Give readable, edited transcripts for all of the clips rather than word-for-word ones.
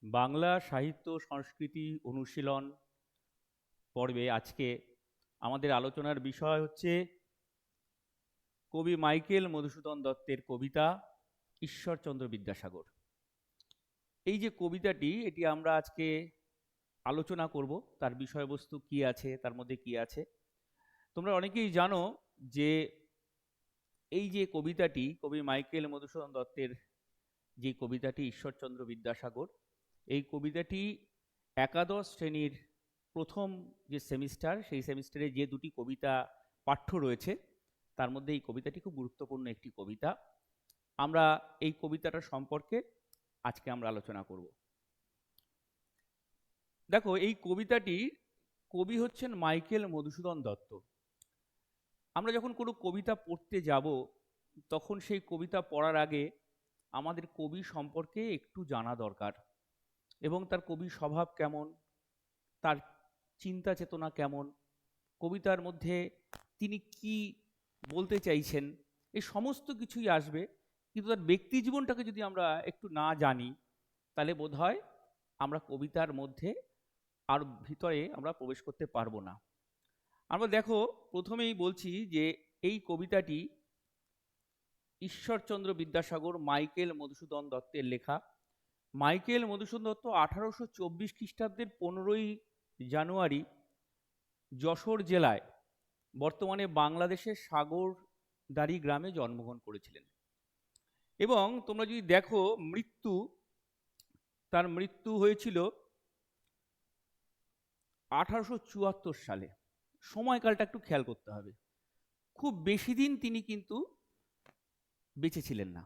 বাংলা সাহিত্য সংস্কৃতি অনুশীলন পর্বে আজকে আমাদের আলোচনার বিষয় হচ্ছে কবি মাইকেল মধুসূদন দত্তের কবিতা ঈশ্বরচন্দ্র বিদ্যাসাগর। এই যে কবিতাটি, এটি আমরা আজকে আলোচনা করব। তার বিষয়বস্তু কি আছে, তার মধ্যে কি আছে। তোমরা অনেকেই জানো যে এই যে কবিতাটি, কবি মাইকেল মধুসূদন দত্তের যে কবিতাটি ঈশ্বরচন্দ্র বিদ্যাসাগর, এই কবিতাটি একাদশ শ্রেণীর প্রথম যে সেমিস্টার, সেই সেমিস্টারে যে দুটি কবিতা পাঠ্য রয়েছে তার মধ্যে এই কবিতাটি খুব গুরুত্বপূর্ণ একটি কবিতা। আমরা এই কবিতাটা সম্পর্কে আজকে আমরা আলোচনা করব। দেখো, এই কবিতাটি কবি হচ্ছেন মাইকেল মধুসূদন দত্ত। আমরা যখন কোনো কবিতা পড়তে যাব তখন সেই কবিতা পড়ার আগে আমাদের কবি সম্পর্কে একটু জানা দরকার, এবং তার কবি স্বভাব কেমন, তার চিন্তা চেতনা কেমন, কবিতার মধ্যে তিনি কি বলতে চাইছেন, এই সমস্ত কিছুই আসবে। কিন্তু তার ব্যক্তি জীবনটাকে যদি আমরা একটু না জানি তাহলে বোধহয় আমরা কবিতার মধ্যে আর ভিতরে আমরা প্রবেশ করতে পারবো না। আমরা দেখো, প্রথমেই বলছি যে এই কবিতাটি ঈশ্বরচন্দ্র বিদ্যাসাগর মাইকেল মধুসূদন দত্তের লেখা। মাইকেল মধুসূদন দত্ত 1824 খ্রিস্টাব্দের 15ই জানুয়ারি যশোর জেলায়, বর্তমানে বাংলাদেশের সাগরদাড়ি গ্রামে জন্মগ্রহণ করেছিলেন। এবং তোমরা যদি দেখো তার মৃত্যু হয়েছিল 1874 সালে। সময়কালটা একটু খেয়াল করতে হবে, খুব বেশি দিন তিনি কিন্তু বেঁচে ছিলেন না।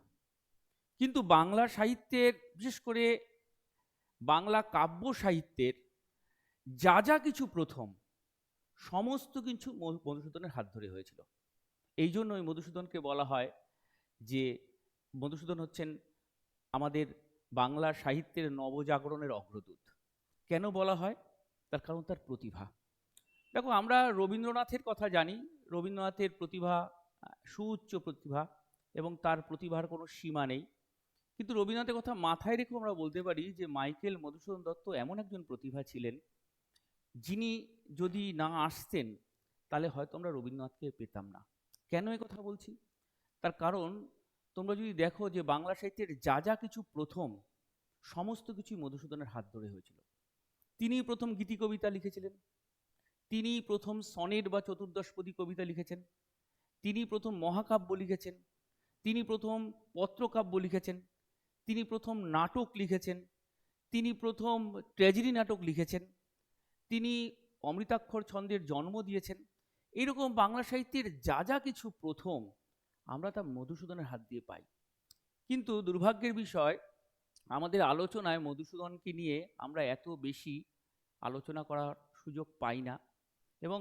কিন্তু বাংলা সাহিত্যের, বিশেষ করে বাংলা কাব্য সাহিত্যের যা যা কিছু প্রথম, সমস্ত কিছু মধুসূদনের হাত ধরে হয়েছিল। এই জন্য ওই মধুসূদনকে বলা হয় যে মধুসূদন হচ্ছেন আমাদের বাংলা সাহিত্যের নবজাগরণের অগ্রদূত। কেন বলা হয়? তার কারণ তার প্রতিভা। দেখো, আমরা রবীন্দ্রনাথের কথা জানি। রবীন্দ্রনাথের প্রতিভা সুউচ্চ প্রতিভা, এবং তার প্রতিভার কোনো সীমা নেই। কিন্তু রবীন্দ্রনাথের কথা মাথায় রেখে আমরা বলতে পারি যে মাইকেল মধুসূদন দত্ত এমন একজন প্রতিভা ছিলেন, যিনি যদি না আসতেন তাহলে হয়তো আমরা রবীন্দ্রনাথকে পেতাম না। কেন এ কথা বলছি? তার কারণ তোমরা যদি দেখো যে বাংলা সাহিত্যের যা যা কিছু প্রথম, সমস্ত কিছুই মধুসূদনের হাত ধরে হয়েছিল। তিনি প্রথম গীতি কবিতা লিখেছিলেন, তিনি প্রথম সনেট বা চতুর্দশপদী কবিতা লিখেছেন, তিনি প্রথম মহাকাব্য লিখেছেন, তিনি প্রথম পত্রকাব্য লিখেছেন, তিনি প্রথম নাটক লিখেছেন, তিনি প্রথম ট্র্যাজেডি নাটক লিখেছেন, তিনি অমৃতাক্ষর ছন্দের জন্ম দিয়েছেন। এইরকম বাংলা সাহিত্যের যা যা কিছু প্রথম, আমরা তা মধুসূদনের হাত দিয়ে পাই। কিন্তু দুর্ভাগ্যের বিষয়, আমাদের আলোচনায় মধুসূদনকে নিয়ে আমরা এত বেশি আলোচনা করার সুযোগ পাই না, এবং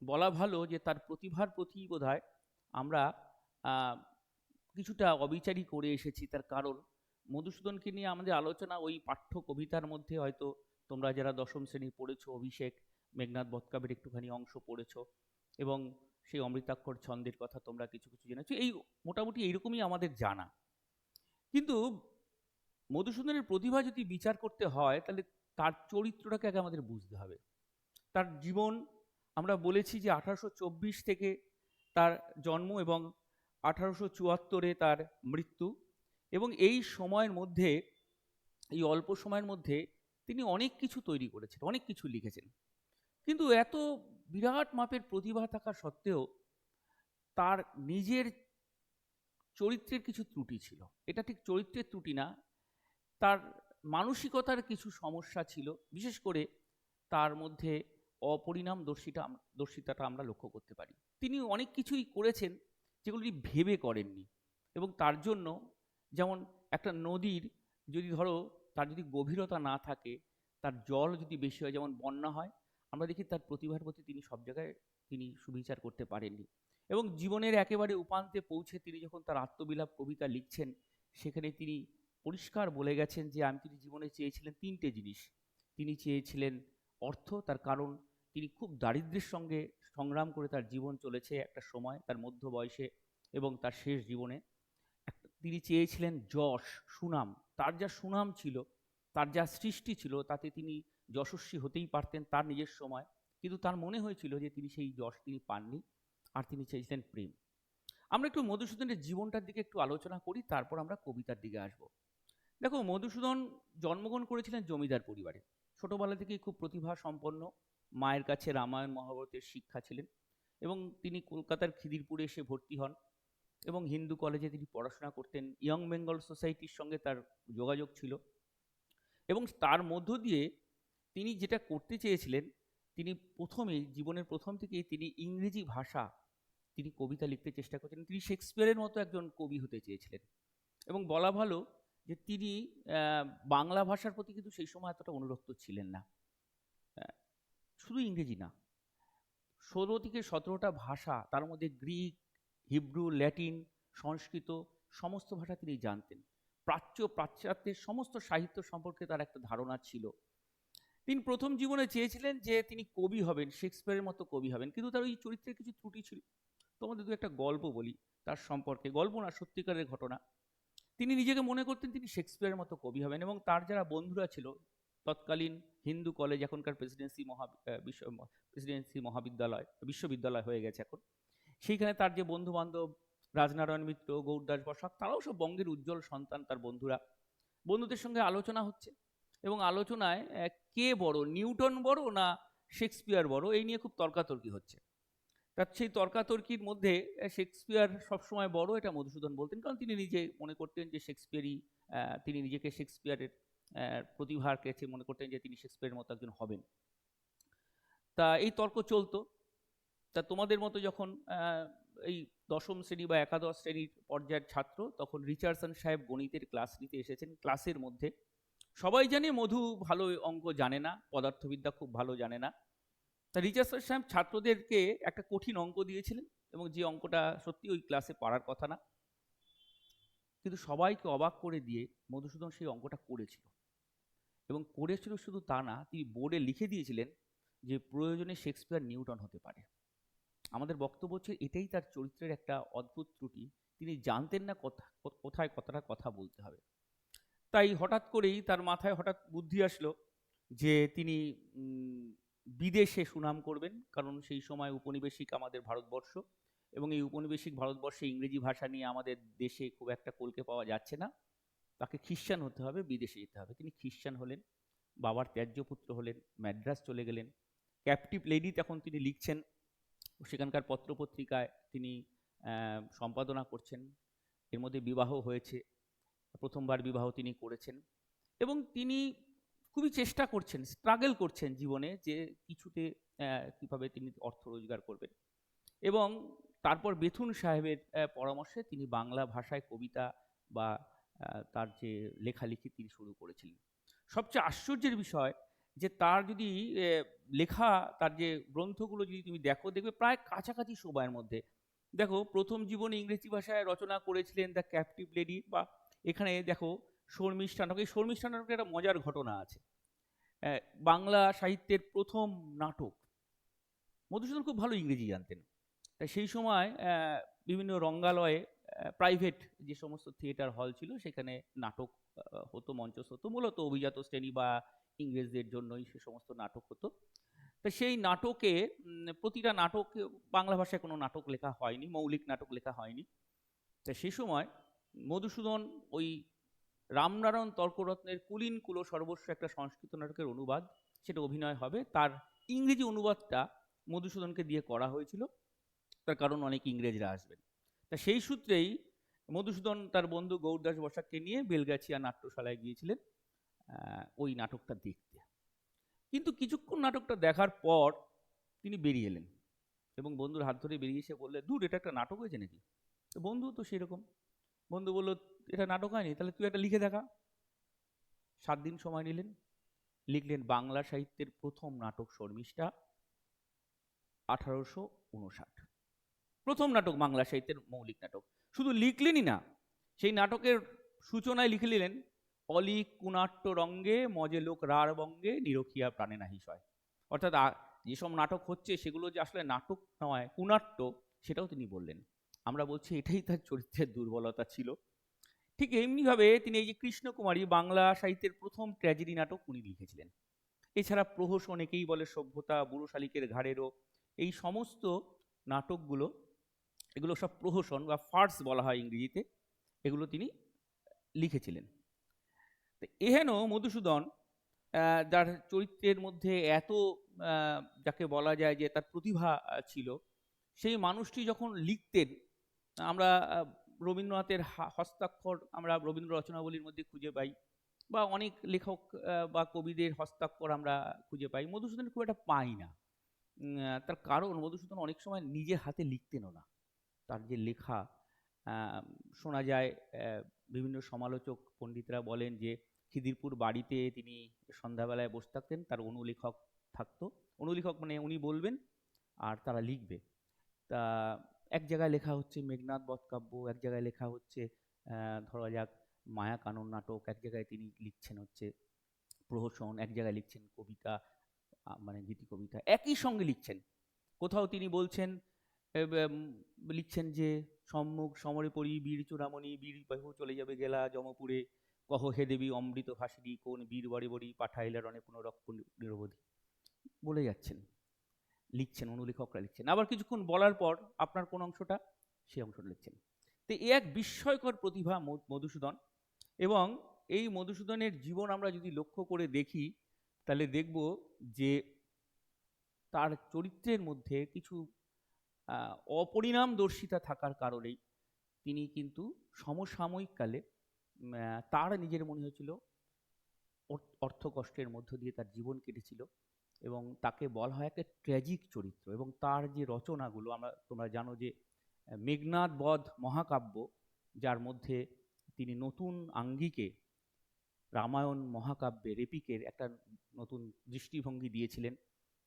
বলা ভালো যে তার প্রতিভার প্রতি বোধহয় আমরা কিছুটা অবিচারই করে এসেছি। তার কারণ মধুসূদনকে নিয়ে আমাদের আলোচনা ওই পাঠ্য কবিতার মধ্যে, হয়তো তোমরা যারা দশম শ্রেণী পড়েছো, অভিষেক, মেঘনাদ বধকাব্যের একটুখানি অংশ পড়েছো, এবং সেই অমৃতাক্ষর ছন্দের কথা তোমরা কিছু কিছু জেনেছো। এই মোটামুটি এইরকমই আমাদের জানা। কিন্তু মধুসূদনের প্রতিভা যদি বিচার করতে হয় তাহলে তার চরিত্রটাকে আগে আমাদের বুঝতে হবে। তার জীবন, আমরা বলেছি যে 1824 থেকে তার জন্ম এবং 1874-এ তার মৃত্যু। এবং এই সময়ের মধ্যে, এই অল্প সময়ের মধ্যে তিনি অনেক কিছু তৈরি করেছেন, অনেক কিছু লিখেছেন। কিন্তু এত বিরাট মাপের প্রতিভা থাকা সত্ত্বেও তার নিজের চরিত্রের কিছু ত্রুটি ছিল। এটা ঠিক চরিত্রের ত্রুটি না, তার মানসিকতার কিছু সমস্যা ছিল। বিশেষ করে তার মধ্যে অপরিণাম দর্শিতাটা আমরা লক্ষ্য করতে পারি। তিনি অনেক কিছুই করেছেন যেগুলো তিনি ভেবে করেননি, এবং তার জন্য, যেমন একটা নদীর যদি ধরো তার যদি গভীরতা না থাকে, তার জল যদি বেশি হয়, যেমন বন্যা হয়, আমরা দেখি তার প্রতিভার প্রতি তিনি সব জায়গায় তিনি সুবিচার করতে পারেননি। এবং জীবনের একেবারে উপান্তে পৌঁছে তিনি যখন তার আত্মবিলাপ কবিতা লিখছেন, সেখানে তিনি পরিষ্কার বলে গেছেন যে তিনি জীবনে চেয়েছিলেন তিনটে জিনিস। তিনি চেয়েছিলেন অর্থ, তার কারণ তিনি খুব দারিদ্র্যের সঙ্গে সংগ্রাম করে তার জীবন চলেছে একটা সময়, তার মধ্য বয়সে এবং তার শেষ জীবনে। তিনি চেয়েছিলেন যশ, সুনাম, তার যা সুনাম ছিল তার যা সৃষ্টি ছিল তাতে তিনি যশস্বী হতেই পারতেন তার নিজের সময়, কিন্তু তার মনে হয়েছিল যে তিনি সেই যশ তিনি পাননি, আর তিনি চেয়েছিলেন প্রেম। আমরা একটু মধুসূদনের জীবনটার দিকে একটু আলোচনা করি, তারপর আমরা কবিতার দিকে আসব। দেখো, মধুসূদন জন্মগ্রহণ করেছিলেন জমিদার পরিবারে। ছোটবেলা থেকেই খুব প্রতিভা সম্পন্ন, মায়ের কাছে রামায়ণ মহাভারতের শিক্ষা ছিলেন, এবং তিনি কলকাতার খিদিরপুরে এসে ভর্তি হন এবং হিন্দু কলেজে তিনি পড়াশোনা করতেন। ইয়ং বেঙ্গল সোসাইটির সঙ্গে তার যোগাযোগ ছিল, এবং তার মধ্য দিয়ে তিনি যেটা করতে চেয়েছিলেন, তিনি প্রথমেই জীবনের প্রথম থেকেই তিনি ইংরেজি ভাষা তিনি কবিতা লিখতে চেষ্টা করছেন। তিনি শেক্সপিয়ারের মতো একজন কবি হতে চেয়েছিলেন, এবং বলা ভালো যে তিনি বাংলা ভাষার প্রতি কিন্তু সেই সময় এতটা অনুরক্ত ছিলেন না। শুধু ইংরেজি না, 16 থেকে 17টা ভাষা, তার মধ্যে গ্রিক, হিব্রু, ল্যাটিন, সংস্কৃত সমস্ত ভাষা তিনি জানতেন। প্রাচ্য পাশ্চাত্যের সমস্ত সাহিত্য সম্পর্কে তার একটা ধারণা ছিল। তিনি প্রথম জীবনে চেয়েছিলেন যে তিনি কবি হবেন, শেক্সপিয়ারের মতো কবি হবেন, কিন্তু তার ওই চরিত্রের কিছু ত্রুটি ছিল। তোমাদের দু একটা গল্প বলি তার সম্পর্কে, গল্প না, সত্যিকারের ঘটনা। তিনি নিজেকে মনে করতেন তিনি শেক্সপিয়ারের মতো কবি হবেন, এবং তার যারা বন্ধুরা ছিল তৎকালীন হিন্দু কলেজ, এখনকার প্রেসিডেন্সি মহাবিদ্যালয়, বিশ্ববিদ্যালয় হয়ে গেছে এখন, সেইখানে তার যে বন্ধু বান্ধব রাজনারায়ণ মিত্র, গৌরদাস বসাক, তারাও সব বঙ্গের উজ্জ্বল সন্তান, তার বন্ধুরা। বন্ধুদের সঙ্গে আলোচনা হচ্ছে, এবং আলোচনায় কে বড়, নিউটন বড় না শেক্সপিয়ার বড়, এই নিয়ে খুব তর্কাতর্কি হচ্ছে। তার সেই তর্কাতর্কির মধ্যে শেক্সপিয়ার সবসময় বড়, এটা মধুসূদন বলতেন, কারণ তিনি নিজে মনে করতেন যে শেক্সপিয়ারই, তিনি নিজেকে শেক্সপিয়ারের প্রতিভার কাছে মনে করতেন যে তিনি শেক্সপিয়ারের মতো একজন হবেন। তা এই তর্ক চলতো। তা তোমাদের মতো যখন এই দশম শ্রেণী বা একাদশ শ্রেণীর পর্যায়ের ছাত্র, তখন রিচার্ডসন সাহেব গণিতের ক্লাস নিতে এসেছেন। ক্লাসের মধ্যে সবাই জানে মধু ভালো অঙ্ক জানে না, পদার্থবিদ্যা খুব ভালো জানে না। তা রিচার্ডসন সাহেব ছাত্রদেরকে একটা কঠিন অঙ্ক দিয়েছিলেন, এবং যে অঙ্কটা সত্যি ওই ক্লাসে পারার কথা না, কিন্তু সবাইকে অবাক করে দিয়ে মধুসূদন সেই অঙ্কটা করেছিল। এবং করেছিল শুধু তা না, তিনি বোর্ডে লিখে দিয়েছিলেন যে প্রয়োজনে শেক্সপিয়ার নিউটন হতে পারে। আমাদের বক্তব্য হচ্ছে এটাই তার চরিত্রের একটা অদ্ভুত ত্রুটি, তিনি জানতেন না কোথায় কতটা কথা বলতে হবে। তাই হঠাৎ করেই তার মাথায় হঠাৎ বুদ্ধি আসলো যে তিনি বিদেশে সুনাম করবেন, কারণ সেই সময় উপনিবেশিক আমাদের ভারতবর্ষ, এবং এই উপনিবেশিক ভারতবর্ষে ইংরেজি ভাষা নিয়ে আমাদের দেশে খুব একটা কলকে পাওয়া যাচ্ছে না, তাকে খ্রিস্টান হতে হবে, বিদেশে যেতে হবে। তিনি খ্রিস্টান হলেন, বাবার ত্যায্য পুত্র হলেন, ম্যাড্রাস চলে গেলেন। ক্যাপটিভ লেডি তখন তিনি লিখছেন, সেখানকার পত্রপত্রিকায় তিনি সম্পাদনা করছেন। এর মধ্যে বিবাহ হয়েছে, প্রথমবার বিবাহ তিনি করেছেন, এবং তিনি খুবই চেষ্টা করছেন, স্ট্রাগল করছেন জীবনে, যে কিছুতে কিভাবে তিনি অর্থ রোজগার করবেন। এবং তারপর বেথুন সাহেবের পরামর্শে তিনি বাংলা ভাষায় কবিতা বা তার যে লেখালেখি তিনি শুরু করেছিলেন। সবচেয়ে আশ্চর্যের বিষয় যে তার যদি লেখা, তার যে গ্রন্থগুলো যদি তুমি দেখো, দেখবে প্রায় কাছাকাছি সময়ের মধ্যে। দেখো, প্রথম জীবনে ইংরেজি ভাষায় রচনা করেছিলেন দ্য ক্যাপটিভ লেডি, বা এখানে দেখো শর্মিষ্ঠা নাটক। এই শর্মিষ্ঠা নাটকের একটা মজার ঘটনা আছে। বাংলা সাহিত্যের প্রথম নাটক। মধুসূদন খুব ভালো ইংরেজি জানতেন, তাই সেই সময় বিভিন্ন রঙ্গালয়ে প্রাইভেট যে সমস্ত থিয়েটার হল ছিল, সেখানে নাটক হতো, মঞ্চস্থ হতো, মূলত অভিজাত শ্রেণী বা ইংরেজদের জন্যই সে সমস্ত নাটক হতো। তা সেই নাটকে প্রতিটা নাটক, বাংলা ভাষায় কোনো নাটক লেখা হয়নি, মৌলিক নাটক লেখা হয়নি। তা সেই সময় মধুসূদন ওই রামনারায়ণ তর্করত্নের কুলীন কুল সর্বস্ব একটা সংস্কৃত নাটকের অনুবাদ, সেটা অভিনয় হবে, তার ইংরেজি অনুবাদটা মধুসূদনকে দিয়ে করা হয়েছিল, তার কারণ অনেক ইংরেজরা আসবেন। তা সেই সূত্রেই মধুসূদন তার বন্ধু গৌরদাস বসাককে নিয়ে বেলগাছিয়া নাট্যশালায় গিয়েছিলেন ওই নাটকটা দেখতে। কিন্তু কিছুক্ষণ নাটকটা দেখার পর তিনি বেরিয়ে এলেন, এবং বন্ধুর হাত ধরে বেরিয়ে এসে বললেন, দূর, এটা একটা নাটক হয়েছে নাকি? তো বন্ধু তো সেরকম, বন্ধু বলল, এটা নাটক হয়নি, তাহলে তুই একটা লিখে দেখা। 7 দিন সময় নিলেন, লিখলেন বাংলা সাহিত্যের প্রথম নাটক শর্মিষ্ঠা, 1859। প্রথম নাটক, বাংলা সাহিত্যের মৌলিক নাটক। শুধু লিখলেনই না, সেই নাটকের সূচনায় লিখে নিলেন, অলিক কুনাট্য রঙ্গে মজে লোক রার বঙ্গে নিরখিয়া প্রাণে নাহি সয়। অর্থাৎ যেসব নাটক হচ্ছে সেগুলো যে আসলে নাটক নয়, কুনাট্য, সেটাও তিনি বললেন। আমরা বলছি এটাই তার চরিত্রের দুর্বলতা ছিল। ঠিক এমনিভাবে তিনি এই যে কৃষ্ণকুমারী, বাংলা সাহিত্যের প্রথম ট্র্যাজেডি নাটক উনি লিখেছিলেন। এছাড়া প্রহসন, একেই বলে সভ্যতা, বুড়ো শালিকের ঘাড়েরও, এই সমস্ত নাটকগুলো, এগুলো সব প্রহসন বা ফার্স বলা হয় ইংরেজিতে, এগুলো তিনি লিখেছিলেন। তো এহেন মধুসূদন, যার চরিত্রের মধ্যে এত যাকে বলা যায় যে তার প্রতিভা ছিল, সেই মানুষটি যখন লিখতেন, আমরা রবীন্দ্রনাথের হস্তাক্ষর আমরা রবীন্দ্র রচনাবলীর মধ্যে খুঁজে পাই, বা অনেক লেখক বা কবিদের হস্তাক্ষর আমরা খুঁজে পাই, মধুসূদন খুব একটা পাই না। তার কারণ মধুসূদন অনেক সময় নিজে হাতে লিখতেনও না। তার যে লেখা, শোনা যায় বিভিন্ন সমালোচক পণ্ডিতরা বলেন যে খিদিরপুর বাড়িতে তিনি সন্ধ্যাবেলায় বসে থাকতেন, তার অনুলেখক থাকতো। অনুলেখক মানে উনি বলবেন আর তারা লিখবে। তা এক জায়গায় লেখা হচ্ছে মেঘনাদ বধ কাব্য, এক জায়গায় লেখা হচ্ছে ধরা যাক মায়া কানন নাটক, এক জায়গায় তিনি লিখছেন হচ্ছে প্রহসন, এক জায়গায় লিখছেন কবিতা, মানে গীতি কবিতা একই সঙ্গে লিখছেন। কোথাও তিনি বলছেন, লিখছেন যে সম্মুখ সমরে পড়ি বীর চূড়ামণি, বীর বাহু চলে যাবে গেলা যমপুরে, কহ হে দেবী অমৃত ভাসিনী, কোন বীর বড়ে বড়ি পাঠাইলা রণে পুনরক্ষ নিরবধি, বলে যাচ্ছেন, লিখছেন, অনুলেখকরা লিখছেন। আবার কিছুক্ষণ বলার পর আপনার কোন অংশটা, সেই অংশটা লিখছেন। তো এ এক বিস্ময়কর প্রতিভা মধুসূদন। এবং এই মধুসূদনের জীবন আমরা যদি লক্ষ্য করে দেখি, তাহলে দেখব যে তার চরিত্রের মধ্যে কিছু অপরিণামদর্শিতা থাকার কারণেই তিনি কিন্তু সমসাময়িক কালে তার নিজের মনে হয়েছিল অর্থকষ্টের মধ্য দিয়ে তার জীবন কেটেছিল, এবং তাকে বলা হয় একটা ট্র্যাজিক চরিত্র। এবং তার যে রচনাগুলো, তোমরা জানো যে মেঘনাদ বধ মহাকাব্য, যার মধ্যে তিনি নতুন আঙ্গিকে রামায়ণ মহাকাব্যের এপিকের একটা নতুন দৃষ্টিভঙ্গি দিয়েছিলেন,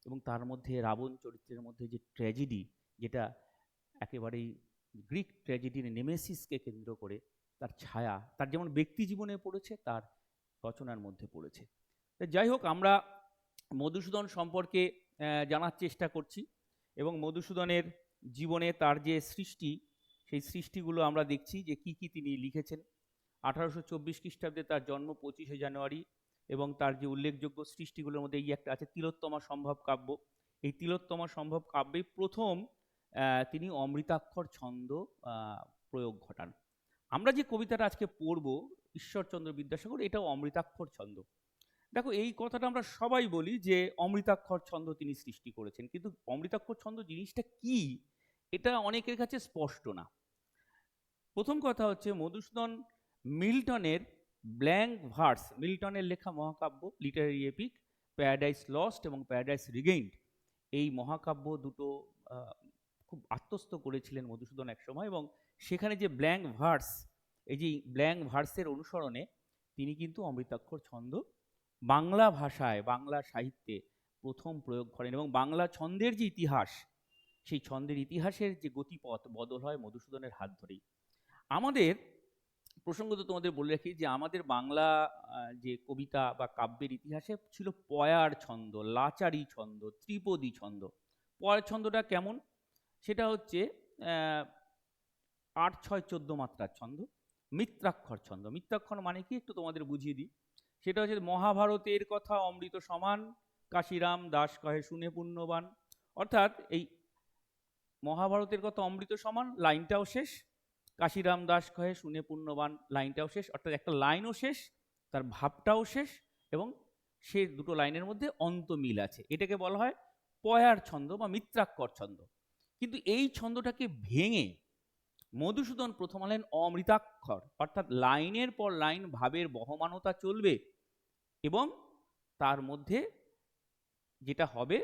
এবং তার মধ্যে রাবণ চরিত্রের মধ্যে যে ট্র্যাজেডি, যেটা একেবারেই গ্রিক ট্র্যাজেডির নেমেসিসকে কেন্দ্র করে তার ছায়া, তার যেমন ব্যক্তি জীবনে পড়েছে, তার রচনার মধ্যে পড়েছে। যাই হোক, আমরা মধুসূদন সম্পর্কে জানার চেষ্টা করছি, এবং মধুসূদনের জীবনে তার যে সৃষ্টি, সেই সৃষ্টিগুলো আমরা দেখছি যে কি কি তিনি লিখেছেন। 1824 খ্রিস্টাব্দে তার জন্ম 25শে জানুয়ারি, এবং তার যে উল্লেখযোগ্য সৃষ্টিগুলোর মধ্যে এই একটা আছে, তিলোত্তমা সম্ভব কাব্য। এই তিলোত্তমা সম্ভব কাব্যে প্রথম তিনি অমৃতাক্ষর ছন্দ প্রয়োগ ঘটান। আমরা যে কবিতাটা আজকে পড়ব, ঈশ্বরচন্দ্র বিদ্যাসাগর, এটাও অমৃতাক্ষর ছন্দ। দেখো, এই কথাটা আমরা সবাই বলি যে অমৃতাক্ষর ছন্দ তিনি সৃষ্টি করেছেন, কিন্তু অমৃতাক্ষর ছন্দ জিনিসটা কি, এটা অনেকের কাছে স্পষ্ট না। প্রথম কথা হচ্ছে, মধুসূদন মিল্টনের ব্ল্যাঙ্ক ভার্স, মিল্টনের লেখা মহাকাব্য, লিটারারি এপিক প্যারাডাইস লস্ট এবং প্যারাডাইস রিগেইনড, এই মহাকাব্য দুটো খুব আত্মস্থ করেছিলেন মধুসূদন একসময়। এবং সেখানে যে ব্ল্যাঙ্ক ভার্স, এই যে ব্ল্যাঙ্ক ভার্সের অনুসরণে তিনি কিন্তু অমৃতাক্ষর ছন্দ বাংলা ভাষায়, বাংলা সাহিত্যে প্রথম প্রয়োগ করেন। এবং বাংলা ছন্দের যে ইতিহাস, সেই ছন্দের ইতিহাসের যে গতিপথ বদল হয় মধুসূদনের হাত ধরেই। আমাদের প্রসঙ্গত তোমাদের বলে রাখি যে আমাদের বাংলা যে কবিতা বা কাব্যের ইতিহাসে ছিল পয়ার ছন্দ, লাচারি ছন্দ, ত্রিপদী ছন্দ। পয়ার ছন্দটা কেমন, সেটা হচ্ছে 8, 6, 14 মাত্রার ছন্দ। মিত্রাক্ষর ছন্দ, মিত্রাক্ষর মানে কি একটু তোমাদের বুঝিয়ে দিই। সেটা হচ্ছে মহাভারতের কথা অমৃত সমান, কাশিরাম দাস কহে শুনে পুণ্যবান। অর্থাৎ এই মহাভারতের কথা অমৃত সমান লাইনটাও শেষ, কাশিরাম দাস কহে শুনে পুণ্যবান লাইনটাও শেষ। অর্থাৎ একটা লাইনও শেষ, তার ভাবটাও শেষ, এবং সে দুটো লাইনের মধ্যে অন্তমিল আছে। এটাকে বলা হয় পয়ার ছন্দ বা মিত্রাক্ষর ছন্দ। কিন্তু এই ছন্দটাকে ভেঙে মধুসূদন প্রথম আনলেন অমৃতাক্ষর, অর্থাৎ লাইনের পর লাইন ভাবের বহমানতা চলবে, এবং তার মধ্যে যেটা হবে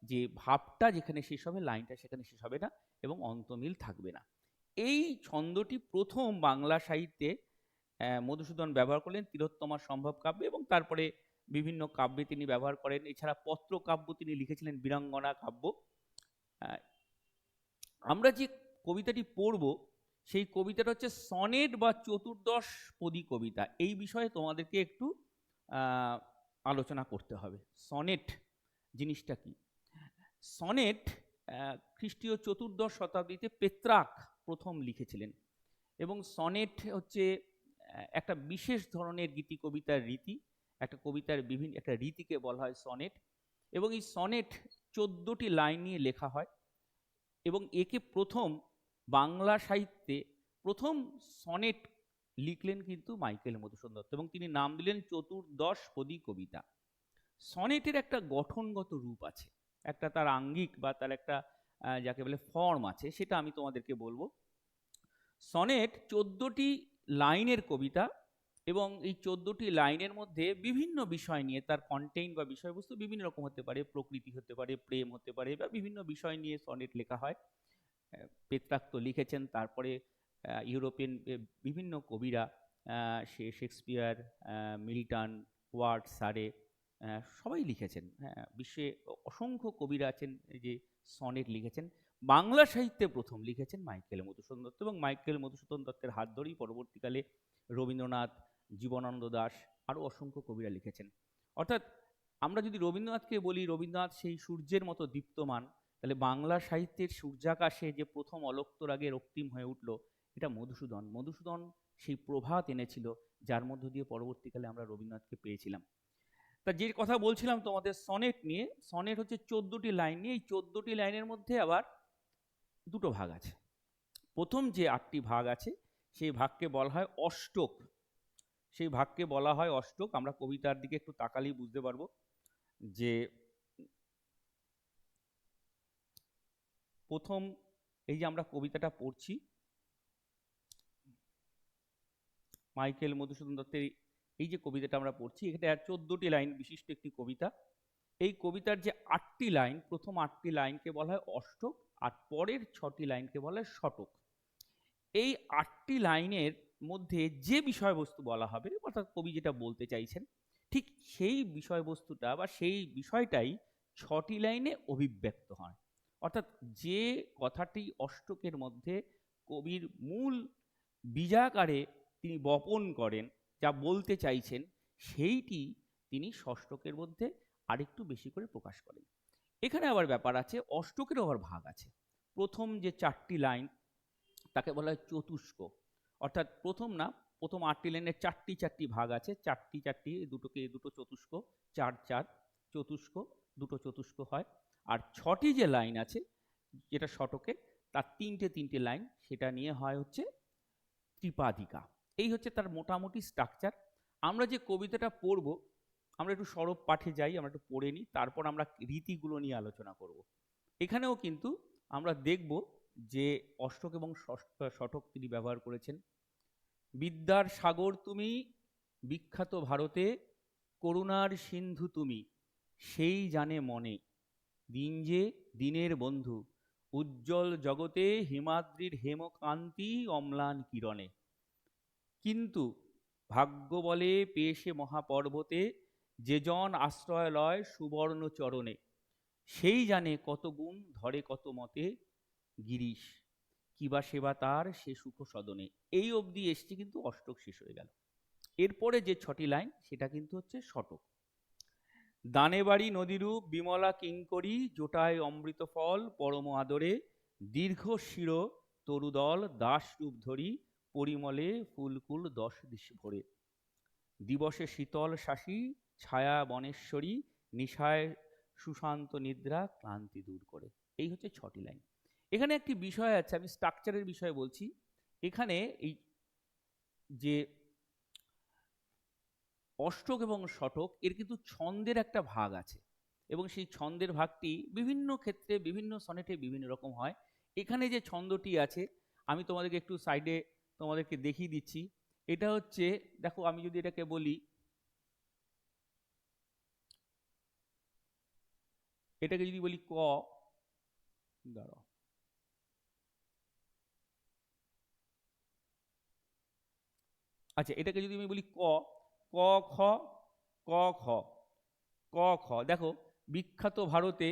যে ভাবটা যেখানে শেষ হবে, লাইনটা সেখানে শেষ হবে না, এবং অন্তমিল থাকবে না। এই ছন্দটি প্রথম বাংলা সাহিত্যে মধুসূদন ব্যবহার করলেন তিলোত্তমা সম্ভব কাব্যে, এবং তারপরে বিভিন্ন কাব্যে তিনি ব্যবহার করেন। এছাড়া পত্র কাব্য তিনি লিখেছিলেন, বীরাঙ্গনা কাব্য। আমরা যে কবিতাটি পড়ব, সেই কবিতাটা হচ্ছে সনেট বা চতুর্দশ পদী কবিতা। এই বিষয়ে তোমাদেরকে একটু আলোচনা করতে হবে। সনেট জিনিসটা কি? সনেট খ্রিস্টীয় 14শ শতাব্দীতে পেত্রাক প্রথম লিখেছিলেন, এবং সনেট হচ্ছে একটা বিশেষ ধরনের গীতি কবিতার রীতি, একটা কবিতার বিভিন্ন একটা রীতিকে বলা হয় সনেট। এবং এই সনেট 14টি লাইন নিয়ে লেখা হয় এবং একে প্রথম বাংলা সাহিত্যে প্রথম সনেট লিখলেন কিন্তু মাইকেল মধুসূদন দত্ত এবং তিনি নাম দিলেন চতুর্দশপদী কবিতা। সনেটের একটা গঠনগত রূপ আছে, একটা তার আঙ্গিক বা তার একটা যাকে বলে ফর্ম আছে, সেটা আমি তোমাদেরকে বলবো। সনেট 14টি লাইনের কবিতা এবং এই 14টি লাইনের মধ্যে বিভিন্ন বিষয় নিয়ে তার কন্টেইন বা বিষয়বস্তু বিভিন্ন রকম হতে পারে, প্রকৃতি হতে পারে, প্রেম হতে পারে, বা বিভিন্ন বিষয় নিয়ে সনেট লেখা হয়। পেত্রাক তো লিখেছেন, তারপরে ইউরোপিয়ান বিভিন্ন কবিরা, শেক্সপিয়ার, মিল্টন, ওয়ার্ড, সারে, সবাই লিখেছেন। হ্যাঁ, বিশ্বে অসংখ্য কবিরা আছেন যে সনেট লিখেছেন। বাংলা সাহিত্যে প্রথম লিখেছেন মাইকেল মধুসূদন দত্ত এবং মাইকেল মধুসূদন দত্তের হাত ধরেই পরবর্তীকালে রবীন্দ্রনাথ, জীবনানন্দ দাশ, আরও অসংখ্য কবিরা লিখেছেন। অর্থাৎ আমরা যদি রবীন্দ্রনাথকে বলি রবীন্দ্রনাথ সেই সূর্যের মতো দীপ্তমান, তাহলে বাংলা সাহিত্যের সূর্যাকাশে যে প্রথম অলোক্তর আগে রক্তিম হয়ে উঠল, এটা মধুসূদন। মধুসূদন সেই প্রভাত এনেছিল যার মধ্য দিয়ে পরবর্তীকালে আমরা রবীন্দ্রনাথকে পেয়েছিলাম। তা যে কথা বলছিলাম তোমাদের সনেট নিয়ে, সনেট হচ্ছে 14টি লাইন নিয়ে। এই 14টি লাইনের মধ্যে আবার দুটো ভাগ আছে। প্রথম যে 8টি ভাগ আছে সেই ভাগকে বলা হয় অষ্টক। সেই ভাগকে বলা হয় অষ্টক। আমরা কবিতার দিকে একটু তাকালেই বুঝতে পারবো যে প্রথম এই যে আমরা কবিতাটা পড়ছি মাইকেল মধুসূদন দত্তের, এই যে কবিতাটা আমরা পড়ছি, এটা 14টি লাইন বিশিষ্ট একটি কবিতা। এই কবিতার যে 8টি লাইন, প্রথম 8টি লাইনকে বলা হয় অষ্টক, আর পরের 6টি লাইনকে বলা হয় শতক। এই 8টি লাইনের মধ্যে যে বিষয়বস্তু বলা হবে, অর্থাৎ কবি যেটা বলতে চাইছেন, ঠিক সেই বিষয়বস্তুটা বা সেই বিষয়টাই 6টি লাইনে অভিব্যক্ত হয়। অর্থাৎ যে কথাটি অষ্টকের মধ্যে কবির মূল বীজাকারে তিনি বপন করেন, যা বলতে চাইছেন, সেইটি তিনি ষষ্ঠকের মধ্যে আরেকটু বেশি করে প্রকাশ করেন। এখানে আবার ব্যাপার আছে, অষ্টকেরও আবার ভাগ আছে। প্রথম যে 4টি লাইন তাকে বলা হয় চতুষ্ক। অর্থাৎ প্রথম 8টি লাইনের 4টি ভাগ আছে, 4টি দুটোকে দুটো চতুষ্ক, 4 চতুষ্ক, দুটো চতুষ্ক হয়। আর 6টি যে লাইন আছে যেটা শতকে, তার 3টে লাইন, সেটা নিয়ে হয় হচ্ছে ত্রিপাদিকা। এই হচ্ছে তার মোটামুটি স্ট্রাকচার। আমরা যে কবিতাটা পড়ব, আমরা একটু সরব পাঠে যাই, আমরা একটু পড়ে নিই, তারপর আমরা রীতিগুলো নিয়ে আলোচনা করব। এখানেও কিন্তু আমরা দেখব যে অষ্টক এবং শতক তিনি ব্যবহার করেছেন। বিদ্যার সাগর তুমি, বিখ্যাত ভারতে, করুণার সিন্ধু তুমি, সেই জানে মনে, দিন যে দিনের বন্ধু, উজ্জ্বল জগতে হিমাদ্রির হেমকান্তি অম্লান কিরণে। কিন্তু ভাগ্য বলে পেয়েছে মহাপর্বতে, যে জন আশ্রয় লয় সুবর্ণ চরণে, সেই জানে কত গুণ ধরে কত মতে, গিরিশ কিবা সেবা তার সে সুখ সদনে। এই অবধি এসছে, কিন্তু অষ্টক শেষ হয়ে গেল। এরপরে যে 6টি লাইন সেটা কিন্তু হচ্ছে শতক। দানেবাড়ি নদীরূপ বিমলা কিঙ্করী, জোটায় অমৃত ফল পরম আদরে, দীর্ঘ শির তরুদল দাস রূপ ধরি, পরিমলে ফুলকুল 10 দিশ ভরে, দিবসে শীতল শাসী ছায়া বনেশ্বরী, নিশায় সুশান্ত নিদ্রা ক্লান্তি দূর করে। এই হচ্ছে 6টি লাইন। এখানে একটি বিষয় আছে, আমি স্ট্রাকচারের বিষয়ে বলছি। এখানে এই যে অষ্টক এবং শতক, এর কিন্তু ছন্দের একটা ভাগ আছে এবং সেই ছন্দের ভাগটি বিভিন্ন ক্ষেত্রে বিভিন্ন সনেটে বিভিন্ন রকম হয়। এখানে যে ছন্দটি আছে আমি তোমাদেরকে একটু সাইডে তোমাদেরকে দেখিয়ে দিচ্ছি। এটা হচ্ছে, দেখো আমি যদি এটাকে বলি, এটাকে যদি বলি ক, দাঁড়াও, আচ্ছা এটাকে যদি আমি বলি ক, ক খ, ক খ, ক খ, দেখো বিখ্যাত ভারতে,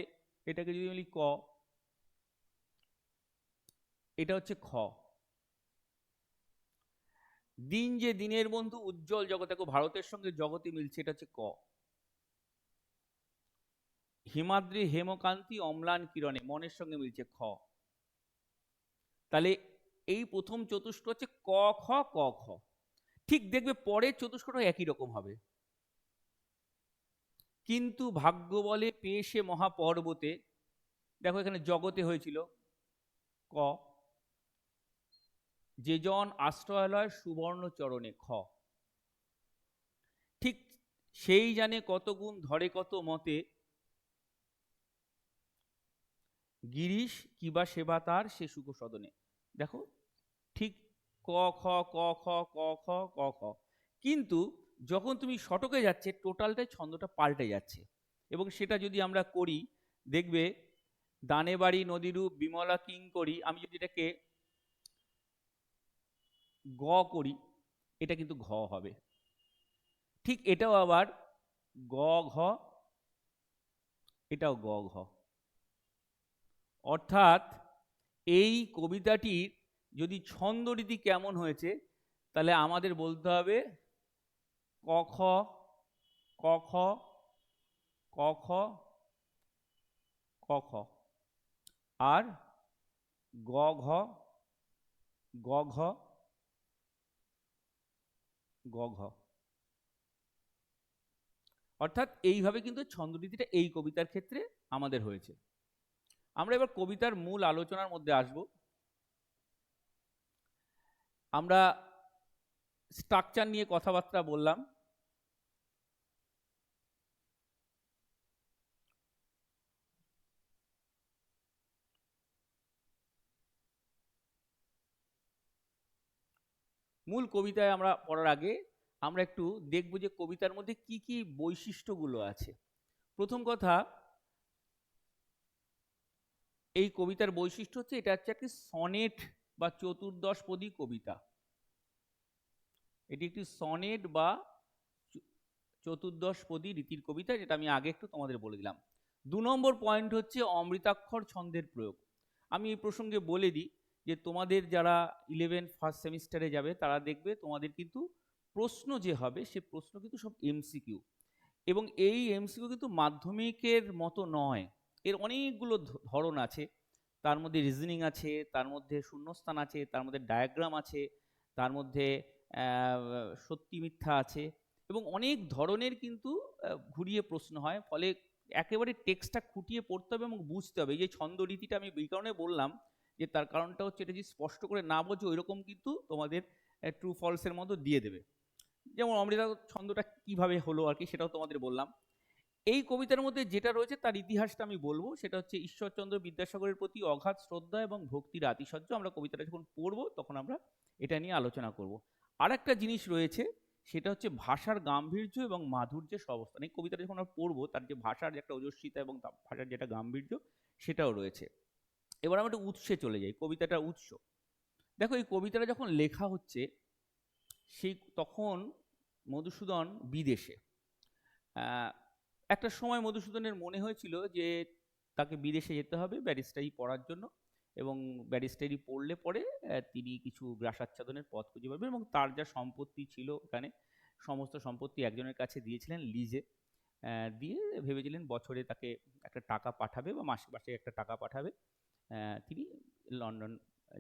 এটাকে যদি বলি ক, এটা হচ্ছে খ। দিন যে দিনের বন্ধু উজ্জ্বল জগৎ, দেখো ভারতের সঙ্গে জগতে মিলছে, এটা হচ্ছে ক। হিমাদ্রি হেমকান্তি অম্লান কিরণে, মনের সঙ্গে মিলছে, খ। তাহলে এই প্রথম চতুষ্ক হচ্ছে ক খ ক খ। ঠিক দেখবে পরের চতুষ্কটাও একই রকম হবে। কিন্তু ভাগ্য বলে পেয়ে সে মহাপর্বতে, দেখো এখানে জগতে হয়েছিল ক, যে জন আশ্রয়ালয় সুবর্ণ চরণে খ, ঠিক সেই জানে কত গুণ ধরে কত মতে, গিরিশ কিবা সেবা তার সে সুখ সদনে। দেখো ঠিক ক খ ক খ ক খ ক খ, কিন্তু যখন তুমি শতকে যাচ্ছে টোটালটাই ছন্দটা পাল্টে যাচ্ছে। এবং সেটা যদি আমরা করি দেখবে, দানে বাড়ি নদীরূপ বিমলা কিং করি, আমি যদি এটাকে গ করি এটা কিন্তু ঘ হবে। ঠিক এটাও আবার গ ঘ, এটাও গ ঘ। অর্থাৎ এই কবিতাটির যদি ছন্দরীতি কেমন হয়েছে তাহলে আমাদের বলতে হবে ক খ ক খ ক খ ক খ, আর গ ঘ গ ঘ গ ঘ। অর্থাৎ এইভাবে কিন্তু ছন্দরীতিটা এই কবিতার ক্ষেত্রে আমাদের হয়েছে। আমরা এবার কবিতার মূল আলোচনার মধ্যে আসব। আমরা স্ট্রাকচার নিয়ে কথাবার্তা বললাম, মূল কবিতায় আমরা পড়ার আগে আমরা একটু দেখব যে কবিতার মধ্যে কি কি বৈশিষ্ট্যগুলো আছে। প্রথম কথা, এই কবিতার বৈশিষ্ট্য হচ্ছে এটা হচ্ছে একটি সনেট বা চতুর্দশপদী কবিতা। এটি একটি সনেট বা চতুর্দশপদী রীতির কবিতা, যেটা আমি আগে একটু তোমাদের বলে দিলাম। 2 নম্বর পয়েন্ট হচ্ছে অমৃতাক্ষর ছন্দের প্রয়োগ। আমি এই প্রসঙ্গে বলে দিই যে তোমাদের যারা 11 ফার্স্ট সেমিস্টারে যাবে তারা দেখবে তোমাদের কিন্তু প্রশ্ন যে হবে সে প্রশ্ন কিন্তু সব এমসিকিউ, এবং এই এমসিকিউ কিন্তু মাধ্যমিকের মতো নয়, এর অনেকগুলো ধরন আছে। তার মধ্যে রিজনিং আছে, তার মধ্যে শূন্যস্থান আছে, তার মধ্যে ডায়াগ্রাম আছে, তার মধ্যে সত্যি মিথ্যা আছে, এবং অনেক ধরনের কিন্তু ঘুরিয়ে প্রশ্ন হয়। ফলে একেবারে টেক্সটটা খুঁটিয়ে পড়তে হবে এবং বুঝতে হবে। এই যে ছন্দ রীতিটা আমি এই কারণে বললাম যে তার কারণটা হচ্ছে এটা যদি স্পষ্ট করে না বোঝো ওইরকম কিন্তু তোমাদের ট্রু ফলসের মতো দিয়ে দেবে। যেমন অমৃতা ছন্দটা কিভাবে হলো আর কি সেটাও তোমাদের বললাম। এই কবিতার মধ্যে যেটা রয়েছে তার ইতিহাসটা আমি বলবো, সেটা হচ্ছে ঈশ্বরচন্দ্র বিদ্যাসাগরের প্রতি অগাধ শ্রদ্ধা এবং ভক্তির আতিশয্য। আমরা কবিতাটা যখন পড়বো তখন আমরা এটা নিয়ে আলোচনা করব। আর একটা জিনিস রয়েছে, সেটা হচ্ছে ভাষার গাম্ভীর্য এবং মাধুর্যের অবস্থান। এই কবিতাটা যখন আমরা পড়বো তার যে ভাষার একটা ওজস্বিতা এবং ভাষার যেটা গাম্ভীর্য সেটাও রয়েছে। এবার আমরা একটা উৎসে চলে যাই, কবিতাটার উৎস। দেখো এই কবিতাটা যখন লেখা হচ্ছে সেই তখন মধুসূদন বিদেশে। একটা সময় মধুসূদনের মনে হয়েছিল যে তাকে বিদেশে যেতে হবে ব্যারিস্টারি পড়ার জন্য, এবং ব্যারিস্টারি পড়লে পরে তিনি কিছু গ্রাসাচ্ছাদনের পথ খুঁজে পাবেন, এবং তার যা সম্পত্তি ছিল ওখানে সমস্ত সম্পত্তি একজনের কাছে দিয়েছিলেন লিজে। দিয়ে ভেবেছিলেন বছরে তাকে একটা টাকা পাঠাবে বা মাসে মাসে একটা টাকা পাঠাবে। তিনি লন্ডন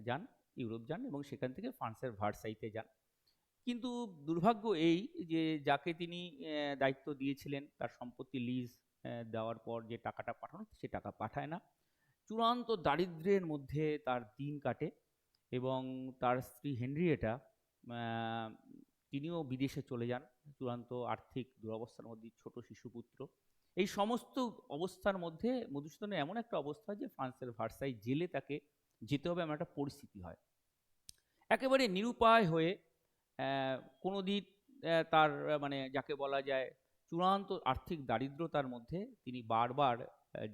যান, ইউরোপ যান, এবং সেখান থেকে ফ্রান্সের ভার্সাইতে যান। কিন্তু দুর্ভাগ্য এই যে যাকে তিনি দায়িত্ব দিয়েছিলেন তার সম্পত্তি লিজ দেওয়ার পর যে টাকাটা পাঠানো সে টাকা পাঠায় না। চূড়ান্ত দারিদ্র্যের মধ্যে তার দিন কাটে, এবং তার স্ত্রী হেনরিয়েটা তিনিও বিদেশে চলে যান চূড়ান্ত আর্থিক দুরবস্থার মধ্যে, ছোট শিশুপুত্র। এই সমস্ত অবস্থার মধ্যে মধুসূদনের এমন একটা অবস্থা যে ফ্রান্সের ভার্সাই জেলে তাকে যেতে হবে, এমন একটা পরিস্থিতি হয়। একেবারে নিরুপায় হয়ে কোনোদিন তার মানে যাকে বলা যায় চূড়ান্ত আর্থিক দারিদ্রতার মধ্যে তিনি বারবার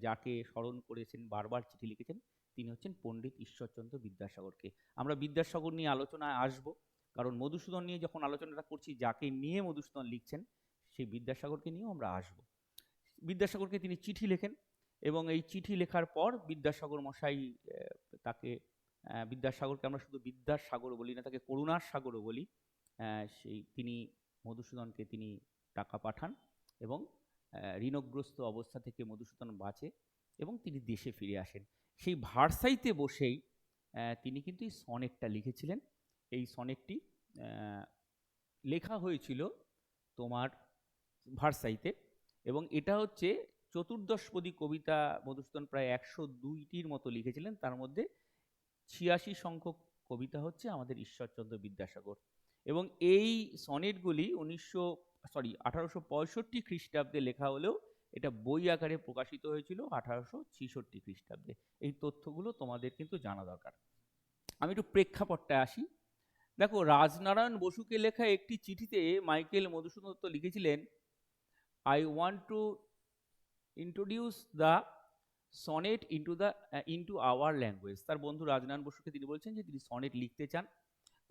যাকে স্মরণ করেছেন, বারবার চিঠি লিখেছেন, তিনি হচ্ছেন পণ্ডিত ঈশ্বরচন্দ্র বিদ্যাসাগরকে। আমরা বিদ্যাসাগর নিয়ে আলোচনায় আসব, কারণ মধুসূদন নিয়ে যখন আলোচনাটা করছি যাকে নিয়ে মধুসূদন লিখছেন সেই বিদ্যাসাগরকে নিয়েও আমরা আসব। বিদ্যাসাগরকে তিনি চিঠি লেখেন, এবং এই চিঠি লেখার পর বিদ্যাসাগর মশাই তাকে, বিদ্যাসাগরকে আমরা শুধু বিদ্যাসাগর বলি না, তাকে করুণার সাগরও বলি, সেই তিনি মধুসূদনকে তিনি টাকা পাঠান, এবং ঋণগ্রস্ত অবস্থা থেকে মধুসূদন বাঁচে এবং তিনি দেশে ফিরে আসেন। সেই ভার্সাইতে বসেই তিনি কিন্তু এই সনেটটা লিখেছিলেন। এই সনেটটি লেখা হয়েছিল তোমার ভার্সাইতে, এবং এটা হচ্ছে চতুর্দশপদী কবিতা মধুসূদন প্রায় 102টির মতো লিখেছিলেন, তার মধ্যে 86 সংখ্যক কবিতা হচ্ছে আমাদের ঈশ্বরচন্দ্র বিদ্যাসাগর। এবং এই সনেটগুলি 1865 খ্রিস্টাব্দে লেখা হলেও এটা বই আকারে প্রকাশিত হয়েছিল 1866 খ্রিস্টাব্দে। এই তথ্যগুলো তোমাদের কিন্তু জানা দরকার। আমি একটু প্রেক্ষাপটটা আসি। দেখো, রাজনারায়ণ বসুকে লেখা একটি চিঠিতে মাইকেল মধুসূদন দত্ত লিখেছিলেন, I want to introduce the sonnet into our language. তার বন্ধু রাজনারায়ণ বসুকে তিনি বলছেন যে তিনি সনেট লিখতে চান।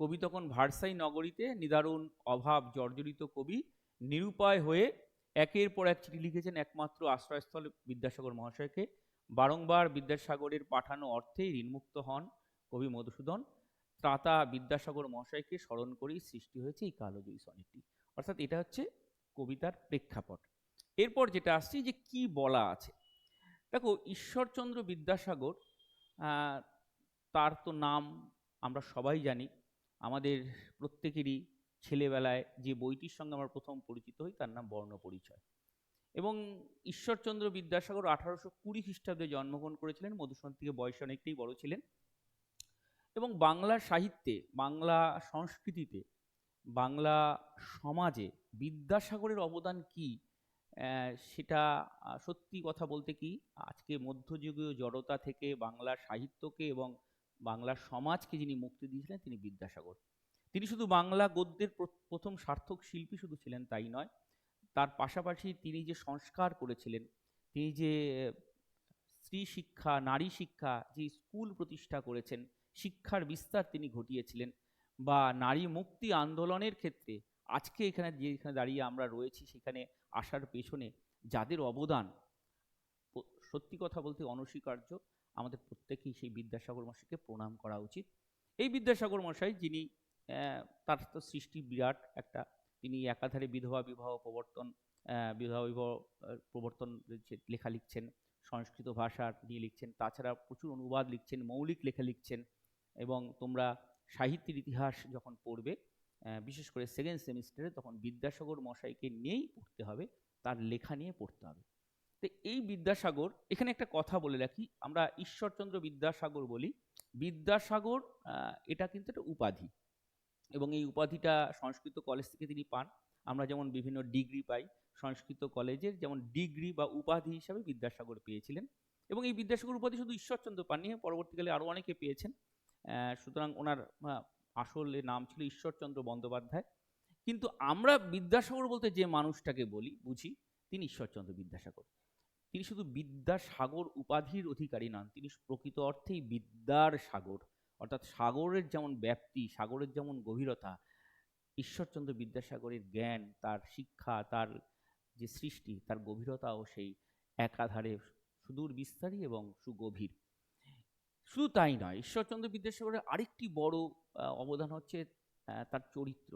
কবি তখন ভার্সাই নগরীতে নিদারুণ অভাব জর্জরিত কবি নিরুপায় হয়ে একের পর এক চিঠি লিখেছেন একমাত্র আশ্রয়স্থল বিদ্যাসাগর মহাশয়কে। বারংবার বিদ্যাসাগরের পাঠানো অর্থেই ঋণমুক্ত হন কবি মধুসূদন। ত্রাতা বিদ্যাসাগর মহাশয়কে স্মরণ করেই সৃষ্টি হয়েছে এই কালজয়ী সনেটটি। অর্থাৎ এটা হচ্ছে কবিতার প্রেক্ষাপট। এরপর যেটা আসছে যে কি বলা আছে। দেখো, ঈশ্বরচন্দ্র বিদ্যাসাগর, তার তো নাম আমরা সবাই জানি। আমাদের প্রত্যেকেরই ছেলেবেলায় যে বইটির সঙ্গে আমরা প্রথম পরিচিত হই তার নাম বর্ণপরিচয়। এবং ঈশ্বরচন্দ্র বিদ্যাসাগর 1820 খ্রিস্টাব্দে জন্মগ্রহণ করেছিলেন। মধুসূদন থেকে বয়সে অনেকটাই বড় ছিলেন। এবং বাংলা সাহিত্যে, বাংলা সংস্কৃতিতে, বাংলা সমাজে বিদ্যাসাগরের অবদান কি, সেটা সত্যি কথা বলতে কি, আজকে মধ্যযুগীয় জড়তা থেকে বাংলা সাহিত্যকে এবং বাংলা সমাজকে যিনি মুক্তি দিয়েছিলেন তিনি বিদ্যাসাগর। তিনি শুধু বাংলা গদ্যের প্রথম সার্থক শিল্পী শুধু ছিলেন তাই নয়, তার পাশাপাশি তিনি যে সংস্কার করেছিলেন, তিনি যে স্ত্রী শিক্ষা, নারী শিক্ষা, যে স্কুল প্রতিষ্ঠা করেছেন, শিক্ষার বিস্তার তিনি ঘটিয়েছিলেন, বা নারী মুক্তি আন্দোলনের ক্ষেত্রে আজকে যেখানে দাঁড়িয়ে আমরা রয়েছি সেখানে আসার পেছনে যাদের অবদান সত্যি কথা বলতে অনস্বীকার্য। আমাদের প্রত্যেকেই সেই বিদ্যাসাগর মশাইকে প্রণাম করা উচিত। এই বিদ্যাসাগর মশাই যিনি, তার তো সৃষ্টি বিরাট একটা। তিনি একাধারে বিধবা বিবাহ প্রবর্তন লেখা লিখছেন, সংস্কৃত ভাষা নিয়ে লিখছেন, তাছাড়া প্রচুর অনুবাদ লিখছেন, মৌলিক লেখা লিখছেন। এবং তোমরা সাহিত্যের ইতিহাস যখন পড়বে, বিশেষ করে সেকেন্ড সেমিস্টারে, তখন বিদ্যাসাগর মশাইকে নিয়েই পড়তে হবে, তার লেখা নিয়ে পড়তে হবে। তো এই বিদ্যাসাগর, এখানে একটা কথা বলে রাখি, আমরা ঈশ্বরচন্দ্র বিদ্যাসাগর বলি, বিদ্যাসাগর এটা কিন্তু একটা উপাধি, এবং এই উপাধিটা সংস্কৃত কলেজ থেকে তিনি পান। আমরা যেমন বিভিন্ন ডিগ্রি পাই, সংস্কৃত কলেজের যেমন ডিগ্রি বা উপাধি হিসাবে বিদ্যাসাগর পেয়েছিলেন। এবং এই বিদ্যাসাগর উপাধি শুধু ঈশ্বরচন্দ্র পাননি, পরবর্তীকালে আরও অনেকে পেয়েছেন। সুতরাং ওনার আসলে নাম ছিল ঈশ্বরচন্দ্র বন্দ্যোপাধ্যায়। কিন্তু আমরা বিদ্যাসাগর বলতে যে মানুষটাকে বুঝি, তিনি ঈশ্বরচন্দ্র বিদ্যাসাগর। তিনি শুধু বিদ্যাসাগর উপাধির অধিকারী নন, তিনি প্রকৃত অর্থেই বিদ্যার সাগর। অর্থাৎ সাগরের যেমন ব্যাপ্তি, সাগরের যেমন গভীরতা, ঈশ্বরচন্দ্র বিদ্যাসাগরের জ্ঞান, তার শিক্ষা, তার যে সৃষ্টি, তার গভীরতাও সেই একাধারে সুদূর বিস্তারী এবং সুগভীর। শুধু তাই নয়, ঈশ্বরচন্দ্র বিদ্যাসাগরের আরেকটি বড় অবদান হচ্ছে তার চরিত্র।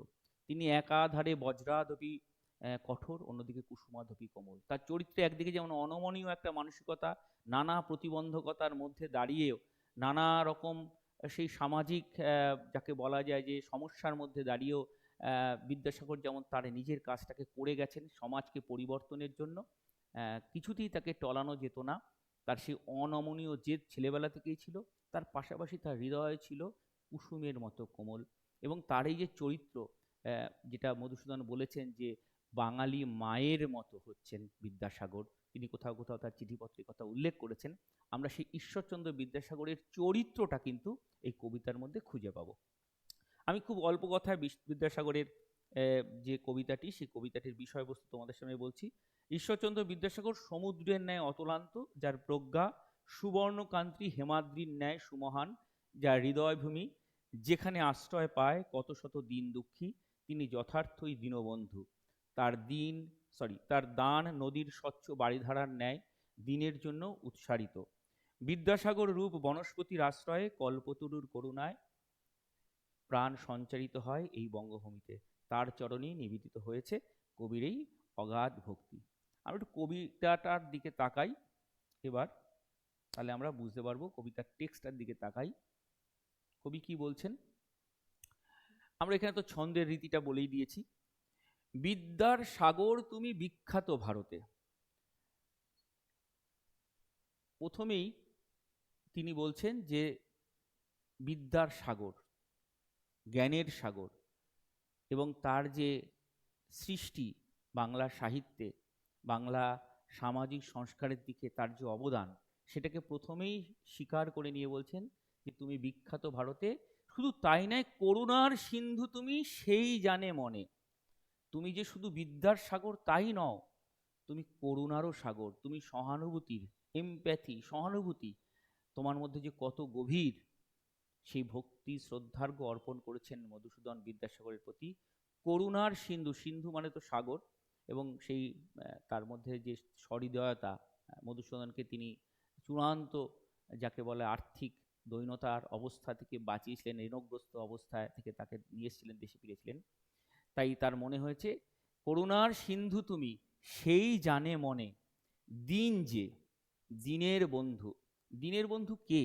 তিনি একাধারে বজ্রাধপি কঠোর, অন্যদিকে কুসুমাধপি কোমল। তার চরিত্রে একদিকে যেমন অনমনীয় একটা মানসিকতা, নানা প্রতিবন্ধকতার মধ্যে দাঁড়িয়েও, নানা রকম সেই সামাজিক যাকে বলা যায় যে সমস্যার মধ্যে দাঁড়িয়েও বিদ্যাসাগর যেমন তার নিজের কাজটাকে করে গেছেন সমাজকে পরিবর্তনের জন্য। কিছুতেই তাকে টলানো যেত না। তার সেই অনমনীয় জেদ ছেলেবেলা থেকেই ছিল, তার পাশাপাশি তার হৃদয় ছিল কুসুমের মতো কোমল। এবং তার এই যে চরিত্র, যেটা মধুসূদন বলেছেন যে বাঙালি মায়ের মতো হচ্ছেন বিদ্যাসাগর, তিনি কোথাও কোথাও তার চিঠিপত্রের কথা উল্লেখ করেছেন। আমরা সেই ঈশ্বরচন্দ্র বিদ্যাসাগরের চরিত্রটা কিন্তু এই কবিতার মধ্যে খুঁজে পাবো। আমি খুব অল্প কথায় বিদ্যাসাগরের যে কবিতাটি, সেই কবিতাটির বিষয়বস্তু তোমাদের সামনে বলছি। ঈশ্বরচন্দ্র বিদ্যাসাগর সমুদ্রের ন্যায় অতলান্ত, যার প্রজ্ঞা সুবর্ণকান্তি হেমাদ্রির ন্যায় সুমহান, যার হৃদয়ভূমি যেখানে আশ্রয় পায় কত শত দিন দুঃখী, তিনি যথার্থই দীনবন্ধু। তার দান নদীর স্বচ্ছ বারিধারার ন্যায় দিনের জন্য উৎসারিত। বিদ্যাসাগর রূপ বনস্পতির আশ্রয়ে কল্পতরুর করুণায় প্রাণ সঞ্চারিত হয় এই বঙ্গভূমিতে। তার চরণেই নিবেদিত হয়েছে কবির এই অগাধ ভক্তি। আমরা একটু কবিতাটার দিকে তাকাই এবার, তাহলে আমরা বুঝতে পারবো। কবিতার টেক্সটার দিকে তাকাই, কবি কি বলছেন। আমরা এখানে তো ছন্দের রীতিটা বলেই দিয়েছি। বিদ্যার সাগর তুমি বিখ্যাত ভারতে। প্রথমেই তিনি বলছেন যে বিদ্যার সাগর, জ্ঞানের সাগর, এবং তার যে সৃষ্টি বাংলা সাহিত্যে, বাংলা সামাজিক সংস্কারের দিকে তার যে অবদান, সেটাকে প্রথমেই স্বীকার করে নিয়ে বলছেন যে তুমি বিখ্যাত ভারতে। শুধু তাই নয়, করুণার সিন্ধু তুমি সেই জানে মনে। তুমি যে শুধু বিদ্যার সাগর তাই নও, তুমি করুণারও সাগর, তুমি সহানুভূতির, এমপ্যাথি, সহানুভূতি তোমার মধ্যে যে কত গভীর, সেই ভক্তি শ্রদ্ধার্ঘ অর্পণ করেছেন মধুসূদন বিদ্যাসাগরের প্রতি। করুণার সিন্ধু, সিন্ধু মানে তো সাগর, এবং সেই তার মধ্যে যে সহৃদয়তা, মধুসূদনকে তিনি চূড়ান্ত, যাকে বলে আর্থিক দৈন্যতার অবস্থা থেকে বাঁচিয়েছিলেন, ঋণগ্রস্ত অবস্থায় থেকে তাকে নিয়ে এসেছিলেন, দেশে ফিরেছিলেন। তাই তার মনে হয়েছে করুণার সিন্ধু তুমি সেই জানে মনে, দিন যে, দিনের বন্ধু। দিনের বন্ধু কে?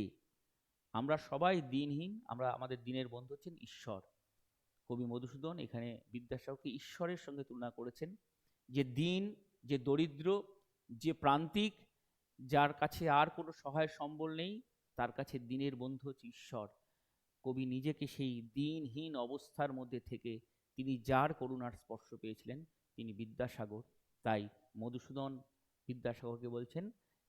আমরা সবাই দিনহীন, আমরা, আমাদের দিনের বন্ধু হচ্ছেন ঈশ্বর। কবি মধুসূদন এখানে বিদ্যাসাগরকে ঈশ্বরের সঙ্গে তুলনা করেছেন। যে দিন, যে দরিদ্র, যে প্রান্তিক, যার কাছে আর কোনো সহায় সম্বল নেই, তার কাছে দিনের বন্ধু হচ্ছে ঈশ্বর। কবি নিজেকে সেই দিনহীন অবস্থার মধ্যে থেকে তিনি যার করুণার স্পর্শ পেয়েছিলেন, তিনি বিদ্যাসাগর। তাই মধুসূদন বিদ্যাসাগরকে বলছেন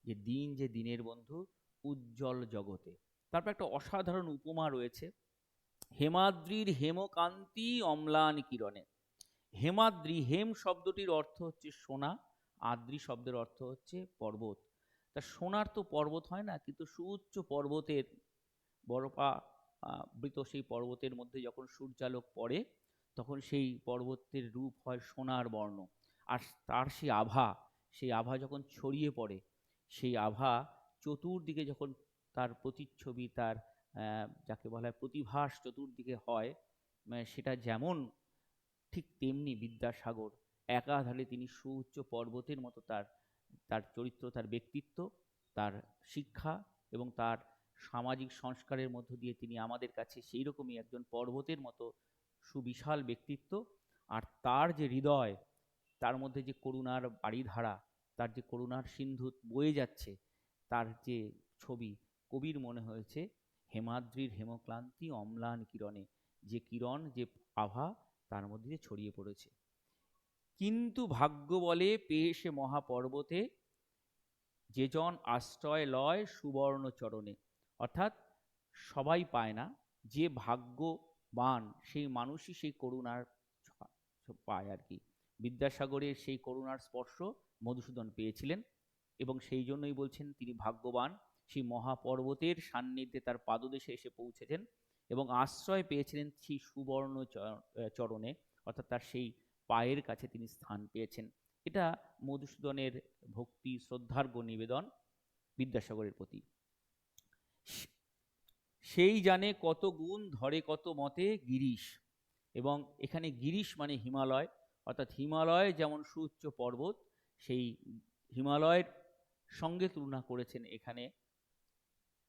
যে দিন যে দিনের বন্ধু, উজ্জ্বল জগতে। তারপর একটা অসাধারণ উপমা রয়েছে, হেমাদ্রির হেমকান্তি অম্লান কিরণে। হেমাদ্রি, হেম শব্দটির অর্থ হচ্ছে সোনা, আদ্রি শব্দের অর্থ হচ্ছে পর্বত। তা সোনার তো পর্বত হয় না, কিন্তু সুউচ্চ পর্বতের বরফা বৃত সেই পর্বতের মধ্যে যখন সূর্যালোক পড়ে, তখন সেই পর্বতের রূপ হয় সোনার বর্ণ। আর তার সেই আভা, সেই আভা যখন ছড়িয়ে পড়ে, সেই আভা চতুর্দিকে যখন তার প্রতিচ্ছবি, তার যাকে বলা হয় প্রতিভাস চতুর্দিকে হয়, সেটা যেমন, ঠিক তেমনি বিদ্যাসাগর একাধারে তিনি সুউচ্চ পর্বতের মতো তার, তার চরিত্র, তার ব্যক্তিত্ব, তার শিক্ষা এবং তার সামাজিক সংস্কারের মধ্য দিয়ে তিনি আমাদের কাছে সেই রকমই একজন পর্বতের মতো সুবিশাল ব্যক্তিত্ব। আর তার যে হৃদয়, তার মধ্যে যে করুণার বারিধারা, তার যে করুণার সিন্ধু বয়ে যাচ্ছে, তার যে ছবি, কবির মনে হয়েছে হেমাদ্রির হেমক্লান্তি অম্লান কিরণে, যে কিরণ, যে আভা তার মধ্যে দিয়ে ছড়িয়ে পড়েছে। কিন্তু ভাগ্য বলে পেয়ে সে মহাপর্বতে, যেজন আশ্রয় লয় সুবর্ণ চরণে। অর্থাৎ সবাই পায় না, যে ভাগ্যবান সেই মানুষই সেই করুণার পায় আর কি। বিদ্যাসাগরের সেই করুণার স্পর্শ মধুসূদন পেয়েছিলেন, এবং সেই জন্যই বলছেন তিনি ভাগ্যবান। সেই মহাপর্বতের সান্নিধ্যে তার পাদদেশে এসে পৌঁছেছেন এবং আশ্রয় পেয়েছিলেন সেই সুবর্ণ চরণে, অর্থাৎ তার সেই পায়ের কাছে তিনি স্থান পেয়েছেন। এটা মধুসূদনের ভক্তি শ্রদ্ধার্ঘ নিবেদন বিদ্যাসাগরের প্রতি। সেই জানে কত গুণ ধরে কত মতে গিরিশ। এবং এখানে গিরিশ মানে হিমালয়, অর্থাৎ হিমালয় যেমন সুউচ্চ পর্বত, সেই হিমালয়ের সঙ্গে তুলনা করেছেন এখানে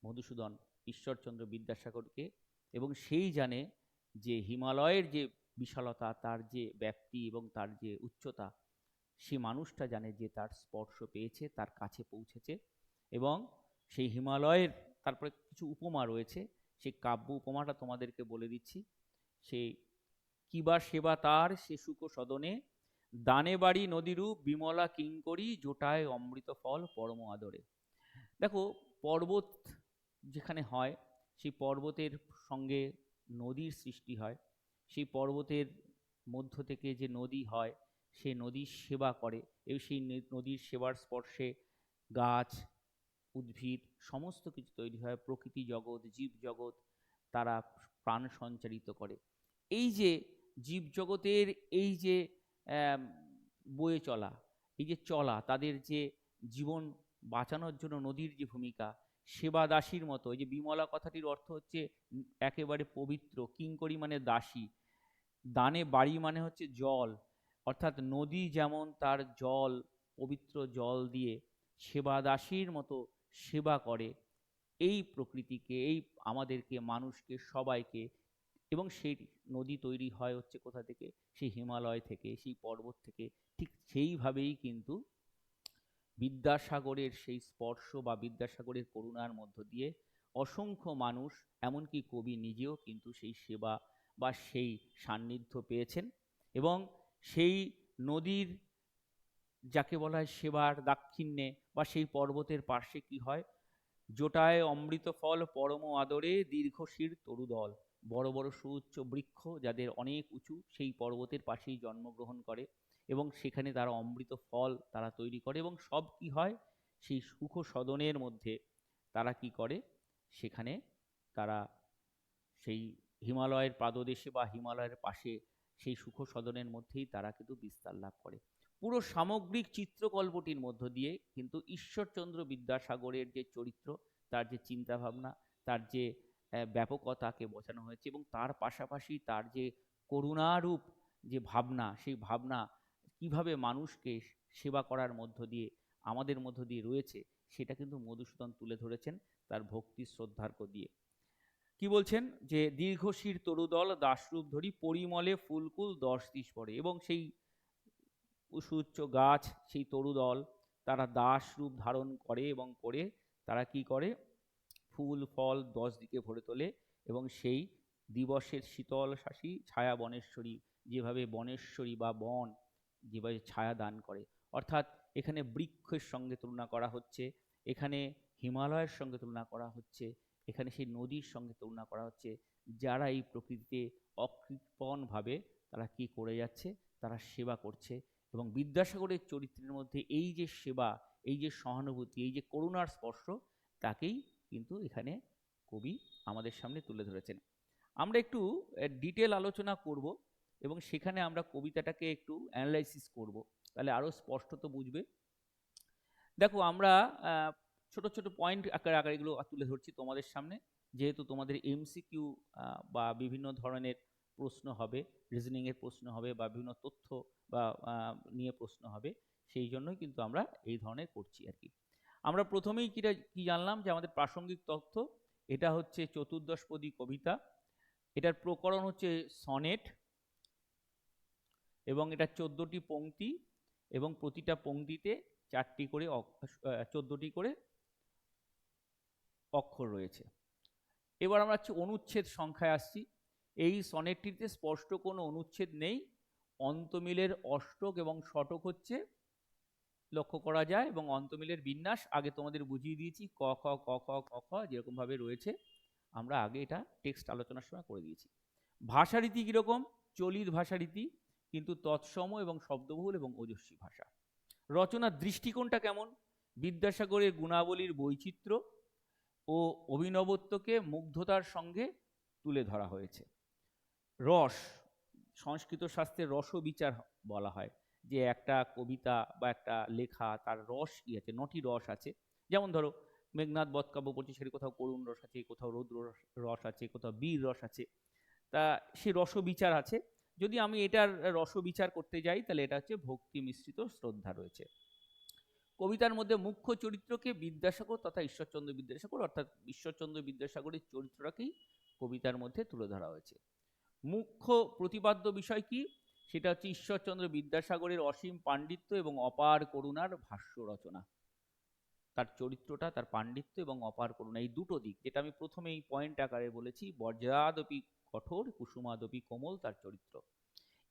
মধুসূদন ঈশ্বরচন্দ্র বিদ্যাসাগরকে। এবং সেই জানে যে হিমালয়ের যে বিশালতা, তার যে ব্যাপ্তি এবং তার যে উচ্চতা, সে মানুষটা জানে যে তার স্পর্শ পেয়েছে, তার কাছে পৌঁছেছে। এবং সেই হিমালয়ের তারপরে কিছু উপমা রয়েছে, সেই কাব্য উপমাটা তোমাদেরকে বলে দিচ্ছি। সেই কিবা সেবা তার সে সুখ সদনে, দানে বাড়ি নদীরূপ বিমলা কিঙ্করী, জোটায় অমৃত ফল পরম আদরে। দেখো, পর্বত যেখানে হয়, সেই পর্বতের সঙ্গে নদীর সৃষ্টি হয়। সেই পর্বতের মধ্য থেকে যে নদী হয়, সে নদীর সেবা করে, এবং সেই নদীর সেবার স্পর্শে গাছ, উদ্ভিদ সমস্ত কিছু তৈরি হয়, প্রকৃতি জগৎ, জীব জগৎ তারা প্রাণ সঞ্চারিত করে। এই যে জীবজগতের এই যে বয়ে চলা, এই যে চলা, তাদের যে জীবন বাঁচানোর জন্য নদীর যে ভূমিকা, সেবা দাসীর মতো। এই যে বিমলা কথাটির অর্থ হচ্ছে একেবারে পবিত্র, কিঙ্করী মানে দাসী, দানে বাড়ি মানে হচ্ছে জল, অর্থাৎ নদী যেমন তার জল, পবিত্র জল দিয়ে সেবা দাসীর মতো সেবা করে এই প্রকৃতিকে, এই আমাদেরকে, মানুষকে, সবাইকে। এবং সেই নদী তৈরি হয় হচ্ছে কোথা থেকে? সেই হিমালয় থেকে, সেই পর্বত থেকে। ঠিক সেইভাবেই কিন্তু বিদ্যাসাগরের সেই স্পর্শ বা বিদ্যাসাগরের করুণার মধ্য দিয়ে অসংখ্য মানুষ, এমনকি কবি নিজেও কিন্তু সেই সেবা বা সেই সান্নিধ্য পেয়েছেন। এবং সেই নদীর, যাকে বলা হয় সেবার দাক্ষিণ্যে বা সেই পর্বতের পার্শ্বে কি হয়? জটায় অমৃত ফল পরম আদরে দীর্ঘশির তরুদল। বড় বড় সুউচ্চ বৃক্ষ যাদের অনেক উঁচু, সেই পর্বতের পাশেই জন্মগ্রহণ করে এবং সেখানে তারা অমৃত ফল তারা তৈরি করে। এবং সব কি হয়? সেই সুখ সদনের মধ্যে তারা কি করে? সেখানে তারা সেই হিমালয়ের পাদদেশে বা হিমালয়ের পাশে সেই সুখ সদনের মধ্যেই তারা কিন্তু বিস্তার লাভ করে। পুরো সামগ্রিক চিত্রকল্পটির মধ্য দিয়ে কিন্তু ঈশ্বরচন্দ্র বিদ্যাসাগরের যে চরিত্র, তার যে চিন্তাভাবনা, তার যে ব্যাপকতাকে বোঝানো হয়েছে এবং তার পাশাপাশি তার যে করুণারূপ যে ভাবনা, সেই ভাবনা কিভাবে মানুষকে সেবা করার মধ্য দিয়ে আমাদের মধ্য দিয়ে রয়েছে, সেটা কিন্তু মধুসূদন তুলে ধরেছেন তার ভক্তি শ্রদ্ধার্ঘ্য দিয়ে। কি বলছেন? যে দীর্ঘশির তরুদল দাসরূপ ধরি পরিমলে ফুলকুল দশ দিশ পরে। এবং সেই সুউচ্চ গাছ, সেই তরুদল, তারা দাস রূপ ধারণ করে এবং করে তারা কি করে? ফুল ফল 10 দিকে ভরে তোলে এবং সেই দিবসের শীতল শাসী ছায়া বনেশ্বরী, যেভাবে বনেশ্বরী বা বন যেভাবে ছায়া দান করে, অর্থাৎ এখানে বৃক্ষের সঙ্গে তুলনা করা হচ্ছে, এখানে হিমালয়ের সঙ্গে তুলনা করা হচ্ছে, এখানে সেই নদীর সঙ্গে তুলনা করা হচ্ছে, যারা এই প্রকৃতিতে অকৃপণভাবে তারা কি করে যাচ্ছে? তারা সেবা করছে। এবং বিদ্যাসাগরের চরিত্রের মধ্যে এই যে সেবা, এই যে সহানুভূতি, এই যে করুণার স্পর্শ, তাকেই কিন্তু এখানে কবি আমাদের সামনে তুলে ধরেছেন। আমরা একটু ডিটেল আলোচনা করব এবং সেখানে আমরা কবিতাটাকে একটু অ্যানালাইসিস করব, তাহলে আরো স্পষ্টত বুঝবে। দেখো, আমরা ছোট ছোট পয়েন্ট আকারে আকারে এগুলো তুলে ধরছি তোমাদের সামনে, যেহেতু তোমাদের এমসিকিউ বা বিভিন্ন ধরনের প্রশ্ন হবে, রিজনিং এর প্রশ্ন হবে বা বিভিন্ন তথ্য বা নিয়ে প্রশ্ন হবে, সেই জন্যই কিন্তু আমরা এই ধরনের করছি আর কি। আমরা প্রথমেই কি জানলাম? যে আমাদের প্রাসঙ্গিক তথ্য, এটা হচ্ছে চতুর্দশপদী কবিতা, এটার প্রকরণ হচ্ছে সনেট এবং এটা 14টি পংক্তি এবং প্রতিটা পংক্তিতে 4টি করে 14টি করে অক্ষর রয়েছে। এবার আমরা হচ্ছে অনুচ্ছেদ সংখ্যায় আসছি। এই সনেটটিতে স্পষ্ট কোনো অনুচ্ছেদ নেই, অন্তমিলের অষ্টক এবং শতক হচ্ছে লক্ষ্য করা যায় এবং অন্তমিলের বিন্যাস আগে তোমাদের বুঝিয়ে দিয়েছি, ক খ ক খ ক খ যেরকম ভাবে রয়েছে, আমরা আগে এটা টেক্সট আলোচনার সময় করে দিয়েছি। ভাষারীতি কিরকম? চলিত ভাষারীতি, কিন্তু তৎসম এবং শব্দবহুল এবং ওজস্বী ভাষা। রচনার দৃষ্টিকোণটা কেমন? বিদ্যাসাগরের গুণাবলীর বৈচিত্র্য ও অভিনবত্বকে মুগ্ধতার সঙ্গে তুলে ধরা হয়েছে। রস, সংস্কৃত শাস্ত্রের রসবিচার বলা হয়, যে একটা কবিতা বা একটা লেখা তার রস কি আছে, 9টি রস আছে। যেমন ধরো মেঘনাদ বধ কাব্য পড়ছি, সেটি কোথাও করুণ রস আছে, কোথাও রৌদ্র রস আছে, কোথাও বীর রস আছে, তা সে রসবিচার আছে। যদি আমি এটার রসবিচার করতে যাই, তাহলে এটা হচ্ছে ভক্তি মিশ্রিত শ্রদ্ধা রয়েছে। কবিতার মধ্যে মুখ্য চরিত্রকে বিদ্যাসাগর তথা ঈশ্বরচন্দ্র বিদ্যাসাগর, অর্থাৎ ঈশ্বরচন্দ্র বিদ্যাসাগরের চরিত্রটাকেই কবিতার মধ্যে তুলে ধরা হয়েছে। মুখ্য প্রতিপাদ্য বিষয় কি? সেটা হচ্ছে ঈশ্বরচন্দ্র বিদ্যাসাগরের অসীম পাণ্ডিত্য এবং অপার করুণার ভাষ্য রচনা। তার চরিত্রটা, তার পাণ্ডিত্য এবং অপার করুণা, এই দুটো দিক, যেটা আমি প্রথমেই পয়েন্ট আকারে বলেছি, বজ্রাদপি কঠোর কুসুমাদপি কোমল তার চরিত্র।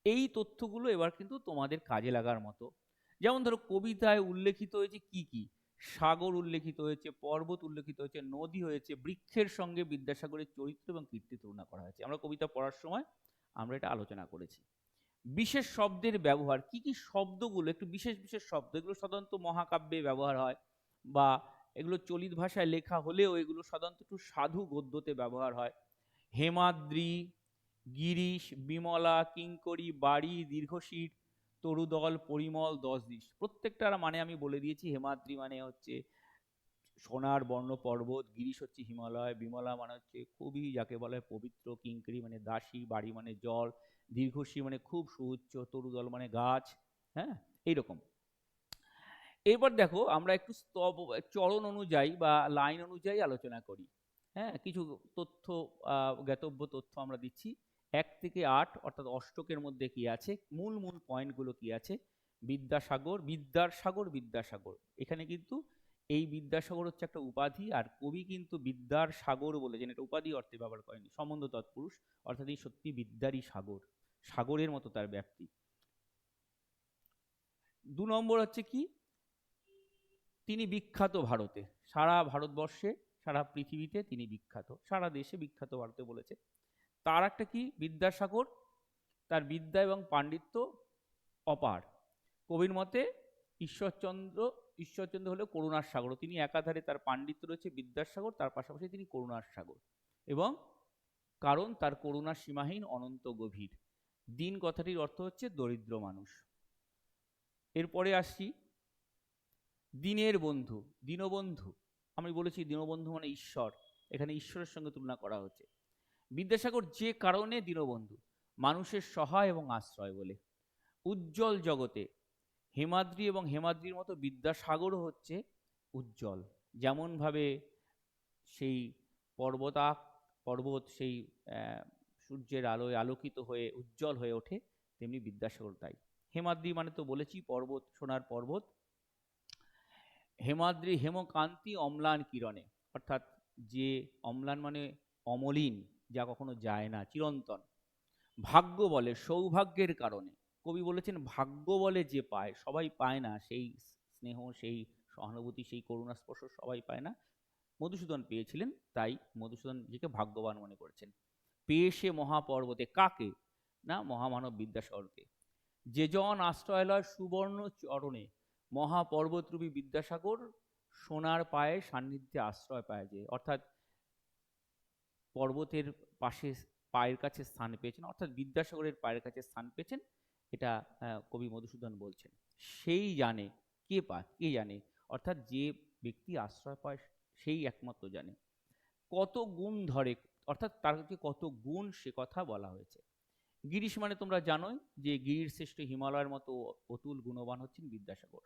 এই তথ্যগুলো এবার কিন্তু তোমাদের কাজে লাগার মতো। যেমন ধরো কবিতায় উল্লেখিত হয়েছে কি কি? সাগর উল্লেখিত হয়েছে, পর্বত উল্লেখিত হয়েছে, নদী হয়েছে, বৃক্ষের সঙ্গে বিদ্যাসাগরের চরিত্র এবং কীর্তি তুলনা করা হয়েছে। আমরা কবিতা পড়ার সময় আমরা এটা আলোচনা করেছি। বিশেষ শব্দের ব্যবহার, কি কি শব্দগুলো, একটু বিশেষ বিশেষ শব্দ, এগুলো সাধারণত মহাকাব্যে ব্যবহার হয় বা এগুলো চলিত ভাষায় লেখা হলেও এগুলো সাধারণত একটু সাধু গদ্যতে ব্যবহার হয়। হেমাদ্রি, গিরিশ, বিমলা, কিঙ্করী, বাড়ি, দীর্ঘশির, তরুদল, পরিমল, 10 দিশ, প্রত্যেকটার মানে আমি বলে দিয়েছি। হেমাদ্রি মানে হচ্ছে সোনার বর্ণ পর্বত, গিরিশ হচ্ছে হিমালয়, বিমলা মানে হচ্ছে খুবই যাকে বলা হয় পবিত্র, কিঙ্করী মানে দাসী, বাড়ি মানে জল, দীর্ঘশী মানে খুব সুউচ্চ, তরুদল মানে গাছ। হ্যাঁ, এইরকম। এবার দেখো আমরা একটু চরণ অনুযায়ী বা লাইন অনুযায়ী আলোচনা করি। হ্যাঁ, কিছু তথ্য, জ্ঞাতব্য তথ্য আমরা দিচ্ছি। 1 থেকে 8 অর্থাৎ অষ্টকের মধ্যে কি আছে, মূল মূল পয়েন্টগুলো কি আছে। বিদ্যাসাগর, বিদ্যার সাগর, বিদ্যাসাগর। এখানে কিন্তু এই বিদ্যাসাগর হচ্ছে একটা উপাধি, আর কবি কিন্তু বিদ্যার সাগর বলেছেন, এটা উপাধি অর্থে ব্যবহার করেনি। সম্বন্ধ তৎপুরুষ, অর্থাৎ এই সত্যি বিদ্যারই সাগর, সাগরের মতো তার ব্যাপ্তি। 2 নম্বর হচ্ছে কি, তিনি বিখ্যাত ভারতে, সারা ভারতবর্ষে, সারা পৃথিবীতে তিনি বিখ্যাত, সারা দেশে বিখ্যাত ভারতে বলেছে। তার একটা কি, বিদ্যাসাগর, তার বিদ্যা এবং পাণ্ডিত্য অপার। কবির মতে ঈশ্বরচন্দ্র, ঈশ্বরচন্দ্র হলো করুণার সাগর, তিনি একাধারে তার পাণ্ডিত্য রয়েছে বিদ্যার সাগর, তার পাশাপাশি তিনি করুণার সাগর। এবং কারণ তার করুণা সীমাহীন, অনন্ত গভীর। দীন কথাটির অর্থ হচ্ছে দরিদ্র মানুষ। এরপরে আসছি দীনের বন্ধু, দীনবন্ধু। আমি বলেছি দীনবন্ধু মানে ঈশ্বর, এখানে ঈশ্বরের সঙ্গে তুলনা করা হচ্ছে। বিদ্যাসাগর যে কারণে দীনবন্ধু, মানুষের সহায় এবং আশ্রয় বলে। উজ্জ্বল জগতে হেমাদ্রি, এবং হেমাদ্রির মতো বিদ্যাসাগরও হচ্ছে উজ্জ্বল। যেমনভাবে সেই পর্বত সেই সূর্যের আলোয় আলোকিত হয়ে উজ্জ্বল হয়ে ওঠে, তেমনি বিদ্যাসাগর তাই। হেমাদ্রি মানে তো বলেছি পর্বত, সোনার পর্বত। হেমাদ্রি হেমকান্তি অম্লান কিরণে, অর্থাৎ যে অম্লান মানে অমলিন, যা কখনো যায় না, চিরন্তন। ভাগ্য বলে, সৌভাগ্যের কারণে। কবি বলেছেন ভাগ্য বলে যে পায়, সবাই পায় না সেই স্নেহ, সেই সহানুভূতি, সেই করুণা স্পর্শ সবাই পায় না। মধুসূদন পেয়েছিলেন, তাই মধুসূদন নিজেকে ভাগ্যবান মনে করেছেন। পেয়ে সে মহাপর্বতে, কাকে না, মহামানব বিদ্যাসাগরকে। যে জন আশ্রয় লয় সুবর্ণ চরণে, মহাপর্বতরূপী বিদ্যাসাগর সোনার পায়ে সান্নিধ্যে আশ্রয় পায় যে, অর্থাৎ পর্বতের পাশে পায়ের কাছে স্থান পেয়েছেন, অর্থাৎ বিদ্যাসাগরের পায়ের কাছে স্থান পেয়েছেন, এটা কবি মধুসূদন বলছেন। সেই জানে, কে পায়, কে জানে, অর্থাৎ যে ব্যক্তি আশ্রয় পায় সেই একমাত্র জানে। কত গুণ ধরে, অর্থাৎ তার কাছে কত গুণ, সে কথা বলা হয়েছে। গিরিশ মানে তোমরা জানোই যে গিরির শ্রেষ্ঠ হিমালয়ের মতো অতুল গুণবান হচ্ছেন বিদ্যাসাগর।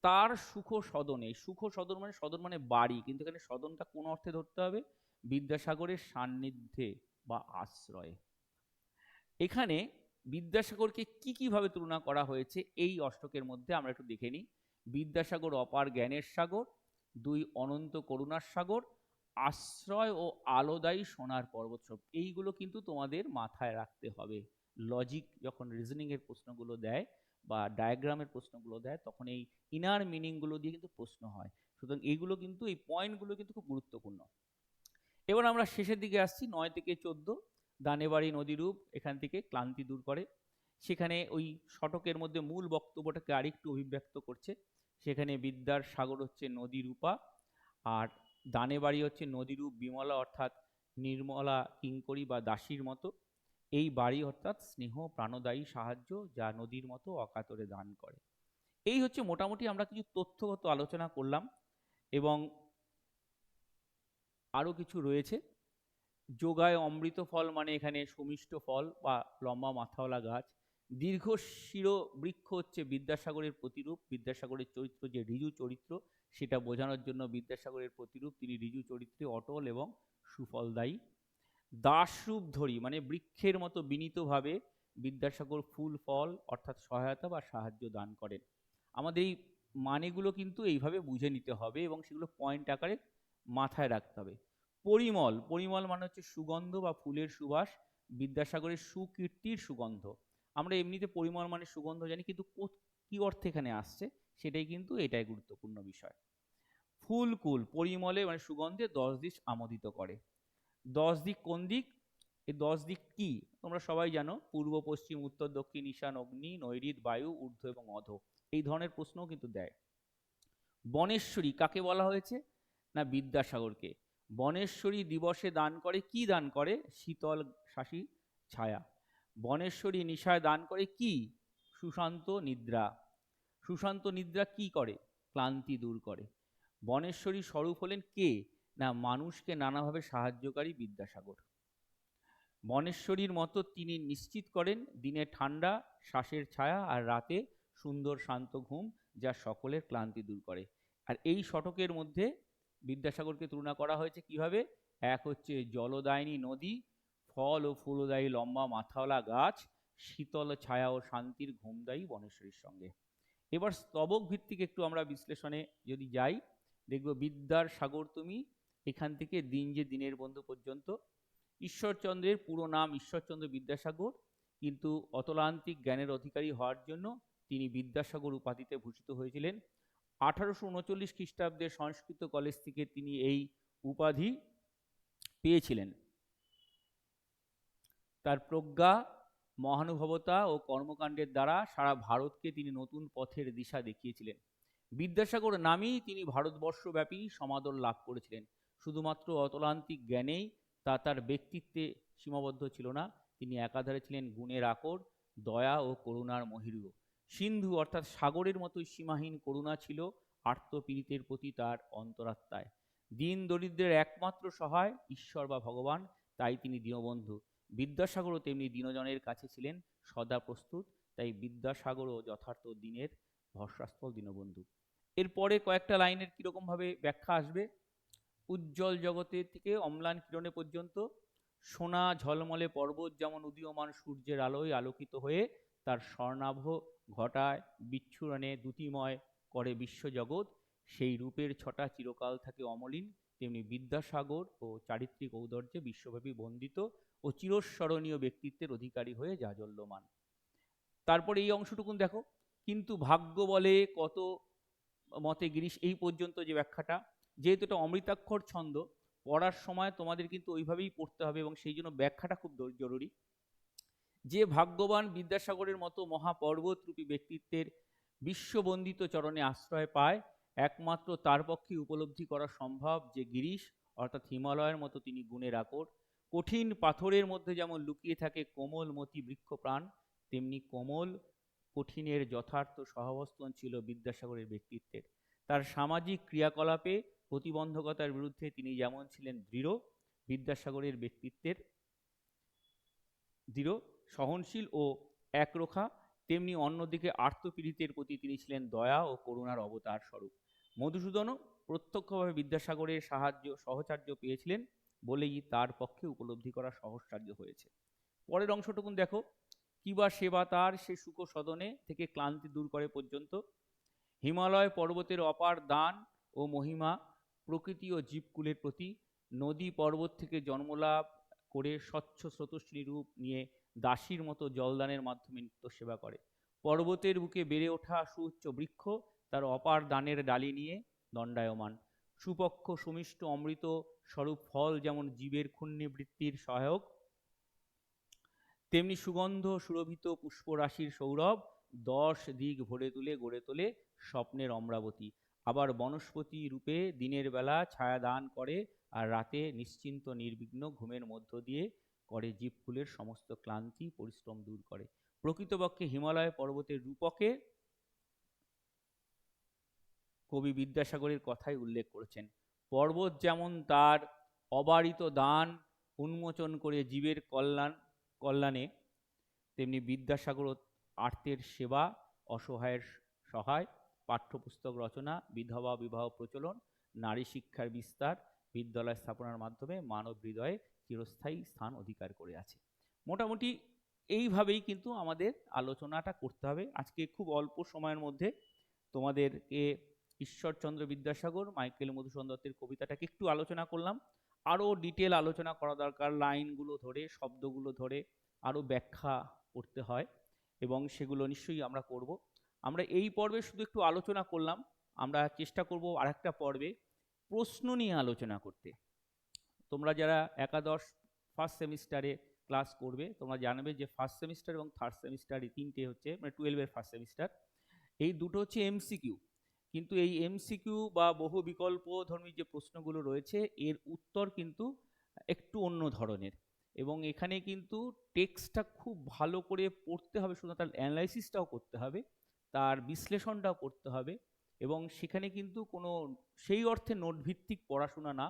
তার সুখ সদনে, সুখ সদন মানে, সদন মানে বাড়ি, কিন্তু এখানে সদনটা কোন অর্থে ধরতে হবে, বিদ্যাসাগরের সান্নিধ্যে বা আশ্রয়ে। এখানে বিদ্যাসাগরকে কি কিভাবে তুলনা করা হয়েছে এই অষ্টকের মধ্যে আমরা একটু দেখে নিই। বিদ্যাসাগর অপার জ্ঞানের সাগর, 2 অনন্ত করুণার সাগর, আশ্রয় ও আলোদায়ী সোনার পর্বত সব। এইগুলো কিন্তু তোমাদের মাথায় রাখতে হবে। লজিক যখন রিজনিং এর প্রশ্নগুলো দেয় বা ডায়াগ্রামের প্রশ্নগুলো দেয়, তখন এই ইনার মিনিংগুলো দিয়ে কিন্তু প্রশ্ন হয়। সুতরাং এইগুলো কিন্তু, এই পয়েন্টগুলো কিন্তু খুব গুরুত্বপূর্ণ। এবার আমরা শেষের দিকে আসছি, 9 থেকে 14। দানেবাড়ি নদীরূপ এখান থেকে ক্লান্তি দূর করে। সেখানে ওই শতকের মধ্যে মূল বক্তব্যটাকে আরেকটু অভিব্যক্ত করছে। সেখানে বিদ্যার সাগর হচ্ছে নদীরূপা, আর দানেবাড়ি হচ্ছে নদীরূপ বিমলা, অর্থাৎ নির্মলা কিঙ্করী বা দাসীর মতো। এই বাড়ি অর্থাৎ স্নেহ প্রাণদায়ী সাহায্য, যা নদীর মতো অকাতরে দান করে। এই হচ্ছে মোটামুটি আমরা কিছু তথ্যগত আলোচনা করলাম, এবং আরও কিছু রয়েছে। যোগায় অমৃত ফল মানে এখানে সুমিষ্ট ফল বা লম্বা মাথাওয়ালা গাছ। দীর্ঘ শির বৃক্ষ হচ্ছে বিদ্যাসাগরের প্রতিরূপ, বিদ্যাসাগরের চরিত্র যে ঋজু চরিত্র, সেটা বোঝানোর জন্য বিদ্যাসাগরের প্রতিরূপ, তিনি ঋজু চরিত্রে অটল এবং সুফলদায়ী। দাসরূপ ধরি মানে বৃক্ষের মতো বিনীতভাবে বিদ্যাসাগর ফুল ফল অর্থাৎ সহায়তা বা সাহায্য দান করেন। আমাদের এই মানেগুলো কিন্তু এইভাবে বুঝে নিতে হবে এবং সেগুলো পয়েন্ট আকারে মাথায় রাখতে হবে। পরিমল, পরিমল মানে হচ্ছে সুগন্ধ বা ফুলের সুবাস, বিদ্যাসাগরের সুকীর্তির সুগন্ধ। আমরা এমনিতে পরিমল মানে সুগন্ধ জানি, কিন্তু কি অর্থে এখানে আসছে সেটাই কিন্তু, এটাই গুরুত্বপূর্ণ বিষয়। ফুলকুল, পরিমলে মানে সুগন্ধে 10 দিক আমোদিত করে। 10 দিক কোন দিক, এই 10 দিক কি তোমরা সবাই জানো, পূর্ব পশ্চিম উত্তর দক্ষিণ ঈশান অগ্নি নৈঋত বায়ু ঊর্ধ্ব এবং অধ। এই ধরনের প্রশ্নও কিন্তু দেয়। বনেশ্বরী কাকে বলা হয়েছে, না বিদ্যাসাগরকে। বনেশ্বরী দিবসে দান করে, কি দান করে, শীতল শাসী ছায়া। বনেশ্বরী নিশায় দান করে কি, সুশান্ত নিদ্রা। সুশান্ত নিদ্রা কি করে, ক্লান্তি দূর করে। বনেশ্বরী স্বরূপ হলেন কে, না মানুষকে নানাভাবে সাহায্যকারী বিদ্যাসাগর। বনেশ্বরীর মতো তিনি নিশ্চিত করেন দিনে ঠান্ডা শ্বাসের ছায়া, আর রাতে সুন্দর শান্ত ঘুম, যা সকলের ক্লান্তি দূর করে। আর এই শতকের মধ্যে বিদ্যাসাগরকে তুলনা করা হয়েছে কিভাবে, এক হচ্ছে জলদায়িনী নদী, ফল ও ফুলদায়ী লম্বা মাথাওয়ালা গাছ, শীতল ছায়া ও শান্তির ঘুমদায়ী বনেশ্বরীর সঙ্গে। এবার স্তবক ভিত্তিক একটু আমরা বিশ্লেষণে যদি যাই, দেখব বিদ্যার সাগর তুমি, এখান থেকে দিন যে দিনের বন্ধু পর্যন্ত। ঈশ্বরচন্দ্রের পুরো নাম ঈশ্বরচন্দ্র বিদ্যাসাগর, কিন্তু অতলান্তিক জ্ঞানের অধিকারী হওয়ার জন্য তিনি বিদ্যাসাগর উপাধিতে ভূষিত হয়েছিলেন। 1839 খ্রিস্টাব্দে সংস্কৃত কলেজ থেকে তিনি এই উপাধি পেয়েছিলেন। তার প্রজ্ঞা, মহানুভবতা ও কর্মকাণ্ডের দ্বারা সারা ভারতকে তিনি নতুন পথের দিশা দেখিয়েছিলেন। বিদ্যাসাগর নামেই তিনি ভারতবর্ষব্যাপী সমাদর লাভ করেছিলেন। শুধুমাত্র অতলান্তিক জ্ঞানেই তা তার ব্যক্তিত্বে সীমাবদ্ধ ছিল না, তিনি একাধারে ছিলেন গুণের আকর, দয়া ও করুণার মহিরুহ। সিন্ধু অর্থাৎ সাগরের মতোই সীমাহীন করুণা ছিল আর্তপীড়িতের প্রতি তার অন্তরাত্মায়। দিন দরিদ্রের একমাত্র সহায় ঈশ্বর বা ভগবান, তাই তিনি দীনবন্ধু। বিদ্যাসাগরও তেমনি দীনজনের কাছে ছিলেন সদা প্রস্তুত, তাই বিদ্যাসাগরও যথার্থ দিনের ভরসাস্থল, দীনবন্ধু। এরপরে কয়েকটা লাইনের কিরকম ভাবে ব্যাখ্যা আসবে। উজ্জ্বল জগতে থেকে অম্লান কিরণে পর্যন্ত, সোনা ঝলমলে পর্বত যেমন উদীয়মান সূর্যের আলোয় আলোকিত হয়ে তার স্বর্ণাভ ঘটায় বিচ্ছুরণে দ্যুতিময় করে বিশ্বজগৎ, সেই রূপের ছটা চিরকাল থাকে অমলিন, তেমনি বিদ্যাসাগর ও চারিত্রিক ঔদার্যে বিশ্বব্যাপী বন্দিত ও চিরস্মরণীয় ব্যক্তিত্বের অধিকারী হয়ে জাজল্যমান। তারপরে এই অংশটুকুন দেখো, কিন্তু ভাগ্য বলে কত মতে গিরিশ, এই পর্যন্ত যে ব্যাখ্যাটা, যেহেতু এটা অমৃতাক্ষর ছন্দ, পড়ার সময় তোমাদের কিন্তু ওইভাবেই পড়তে হবে এবং সেই জন্য ব্যাখ্যাটা খুব জরুরি। যে ভাগ্যবান বিদ্যাসাগরের মতো মহাপর্বতরূপী ব্যক্তিত্বের বিশ্ববন্দিত চরণে আশ্রয় পায়, একমাত্র তার পক্ষে উপলব্ধি করা সম্ভব যে গিরিশ অর্থাৎ হিমালয়ের মতো তিনি গুণের আকর। কঠিন পাথরের মধ্যে যেমন লুকিয়ে থাকে কোমল মতি বৃক্ষ প্রাণ, তেমনি কোমল কঠিনের যথার্থ সহাবস্থান ছিল বিদ্যাসাগরের ব্যক্তিত্বের। তার সামাজিক ক্রিয়াকলাপে প্রতিবন্ধকতার বিরুদ্ধে তিনি যেমন ছিলেন দৃঢ়, বিদ্যাসাগরের ব্যক্তিত্বের দৃঢ়, সহনশীল ও একরোখা, তেমনি অন্যদিকে আর্তপীড়িতের প্রতি তিনি ছিলেন দয়া ও করুণার অবতার স্বরূপ। মধুসূদনও প্রত্যক্ষভাবে বিদ্যাসাগরের সহচার্য পেয়েছিলেন বলেই তার পক্ষে উপলব্ধি করা সহজসাধ্য হয়েছে। পরের অংশটুকুন দেখো, কিবা সেবা তার সে সুখ সদনে থেকে ক্লান্তি দূর করে পর্যন্ত। হিমালয় পর্বতের অপার দান ও মহিমা প্রকৃতি ও জীবকুলের প্রতি, নদী পর্বত থেকে জন্মলাভ করে স্বচ্ছ স্রোতস্বিনী রূপ নিয়ে দাসীর মতো জলদানের মাধ্যমে নিত্য সেবা করে। পর্বতের বুকে বেড়ে ওঠা সুউচ্চ বৃক্ষ তার অপার দানের ডালি নিয়ে দণ্ডায়মান। সুপক্ষ সুমিষ্ট অমৃত স্বরূপ ফল যেমন জীবের ক্ষুণ্ণবৃত্তির সহায়ক, তেমনি সুগন্ধ সুরভিত পুষ্পরাশির সৌরভ 10 দিক ভরে তুলে গড়ে তোলে স্বপ্নের অমরাবতী। আবার বনস্পতি রূপে দিনের বেলা ছায়া দান করে, আর রাতে নিশ্চিন্ত নির্বিঘ্ন ঘুমের মধ্য দিয়ে করে জীবকুলের সমস্ত ক্লান্তি পরিশ্রম দূর করে। প্রকৃতপক্ষে হিমালয় পর্বতের রূপকে কবি বিদ্যাসাগরের কথাই উল্লেখ করেছেন। পর্বত যেমন তার অবারিত দান উন্মোচন করে জীবের কল্যাণে, তেমনি বিদ্যাসাগর আর্তের সেবা, অসহায়ের সহায়, পাঠ্যপুস্তক রচনা, বিধবা বিবাহ প্রচলন, নারী শিক্ষার বিস্তার, বিদ্যালয় স্থাপনার মাধ্যমে মানব হৃদয়ে চিরস্থায়ী স্থান অধিকার করে আছে। মোটামুটি এইভাবেই কিন্তু আমাদের আলোচনাটা করতে হবে। আজকে খুব অল্প সময়ের মধ্যে তোমাদেরকে ঈশ্বরচন্দ্র বিদ্যাসাগর, মাইকেল মধুসূদন দত্তের কবিতাটাকে একটু আলোচনা করলাম। আরও ডিটেল আলোচনা করা দরকার, লাইনগুলো ধরে, শব্দগুলো ধরে আরও ব্যাখ্যা করতে হয় এবং সেগুলো নিশ্চয়ই আমরা করব। আমরা এই পর্বে শুধু একটু আলোচনা করলাম, আমরা চেষ্টা করব আরেকটা পর্বে প্রশ্ন নিয়ে আলোচনা করতে। তোমরা যারা একাদশ ফার্স্ট সেমিস্টারে ক্লাস করবে, তোমরা জানবে যে ফার্স্ট সেমিস্টার এবং থার্ড সেমিস্টার এই তিনটে হচ্ছে, মানে 12-এর ফার্স্ট সেমিস্টার, এই দুটো হচ্ছে এমসিকিউ। কিন্তু এই এমসিকিউ বা বহু বিকল্প ধর্মী যে প্রশ্নগুলো রয়েছে এর উত্তর কিন্তু একটু অন্য ধরনের, এবং এখানে কিন্তু টেক্সটটা খুব ভালো করে পড়তে হবে, শুধু তার অ্যানালাইসিসটাও করতে হবে, তার বিশ্লেষণটাও করতে হবে, এবং সেখানে কিন্তু কোনো সেই অর্থে নোট ভিত্তিক পড়াশোনা না,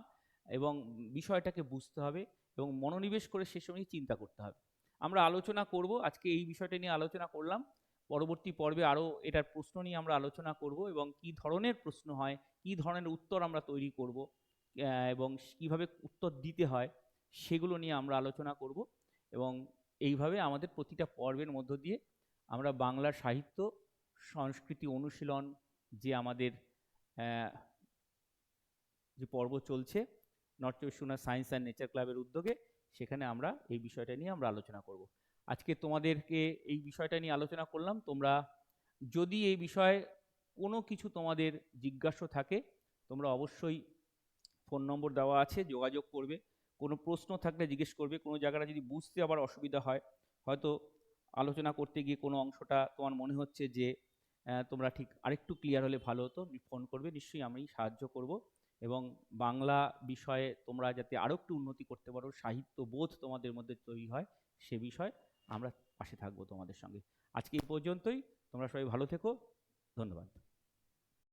এবং বিষয়টাকে বুঝতে হবে এবং মনোনিবেশ করে সে সময় চিন্তা করতে হবে। আমরা আলোচনা করব, আজকে এই বিষয়টা নিয়ে আলোচনা করলাম, পরবর্তী পর্বে আরও এটার প্রশ্ন নিয়ে আমরা আলোচনা করব এবং কি ধরনের প্রশ্ন হয়, কি ধরনের উত্তর আমরা তৈরি করব, এবং কিভাবে উত্তর দিতে হয় সেগুলো নিয়ে আমরা আলোচনা করব। এবং এইভাবে আমাদের প্রতিটা পর্বের মধ্য দিয়ে আমরা বাংলার সাহিত্য সংস্কৃতি অনুশীলন যে আমাদের যে পর্ব চলছে নর্থ চব্বিশ পরগনা সায়েন্স অ্যান্ড নেচার ক্লাবের উদ্যোগে, সেখানে আমরা এই বিষয়টা নিয়ে আমরা আলোচনা করব। আজকে তোমাদেরকে এই বিষয়টা নিয়ে আলোচনা করলাম। তোমরা যদি এই বিষয়ে কোনো কিছু তোমাদের জিজ্ঞাসা থাকে, তোমরা অবশ্যই ফোন নম্বর দেওয়া আছে, যোগাযোগ করবে। কোনো প্রশ্ন থাকলে জিজ্ঞেস করবে। কোনো জায়গাটা যদি বুঝতে আবার অসুবিধা হয়, হয়তো আলোচনা করতে গিয়ে কোনো অংশটা তোমার মনে হচ্ছে যে তোমরা ঠিক আরেকটু ক্লিয়ার হলে ভালো হতো, ফোন করবে, নিশ্চয়ই আমি সাহায্য করব। এবং বাংলা বিষয়ে তোমরা যাতে আরও একটু উন্নতি করতে পারো, সাহিত্য বোধ তোমাদের মধ্যে তৈরি হয়, সে বিষয়ে আমরা পাশে থাকবো তোমাদের সঙ্গে। আজকে এই পর্যন্তই। তোমরা সবাই ভালো থেকো। ধন্যবাদ।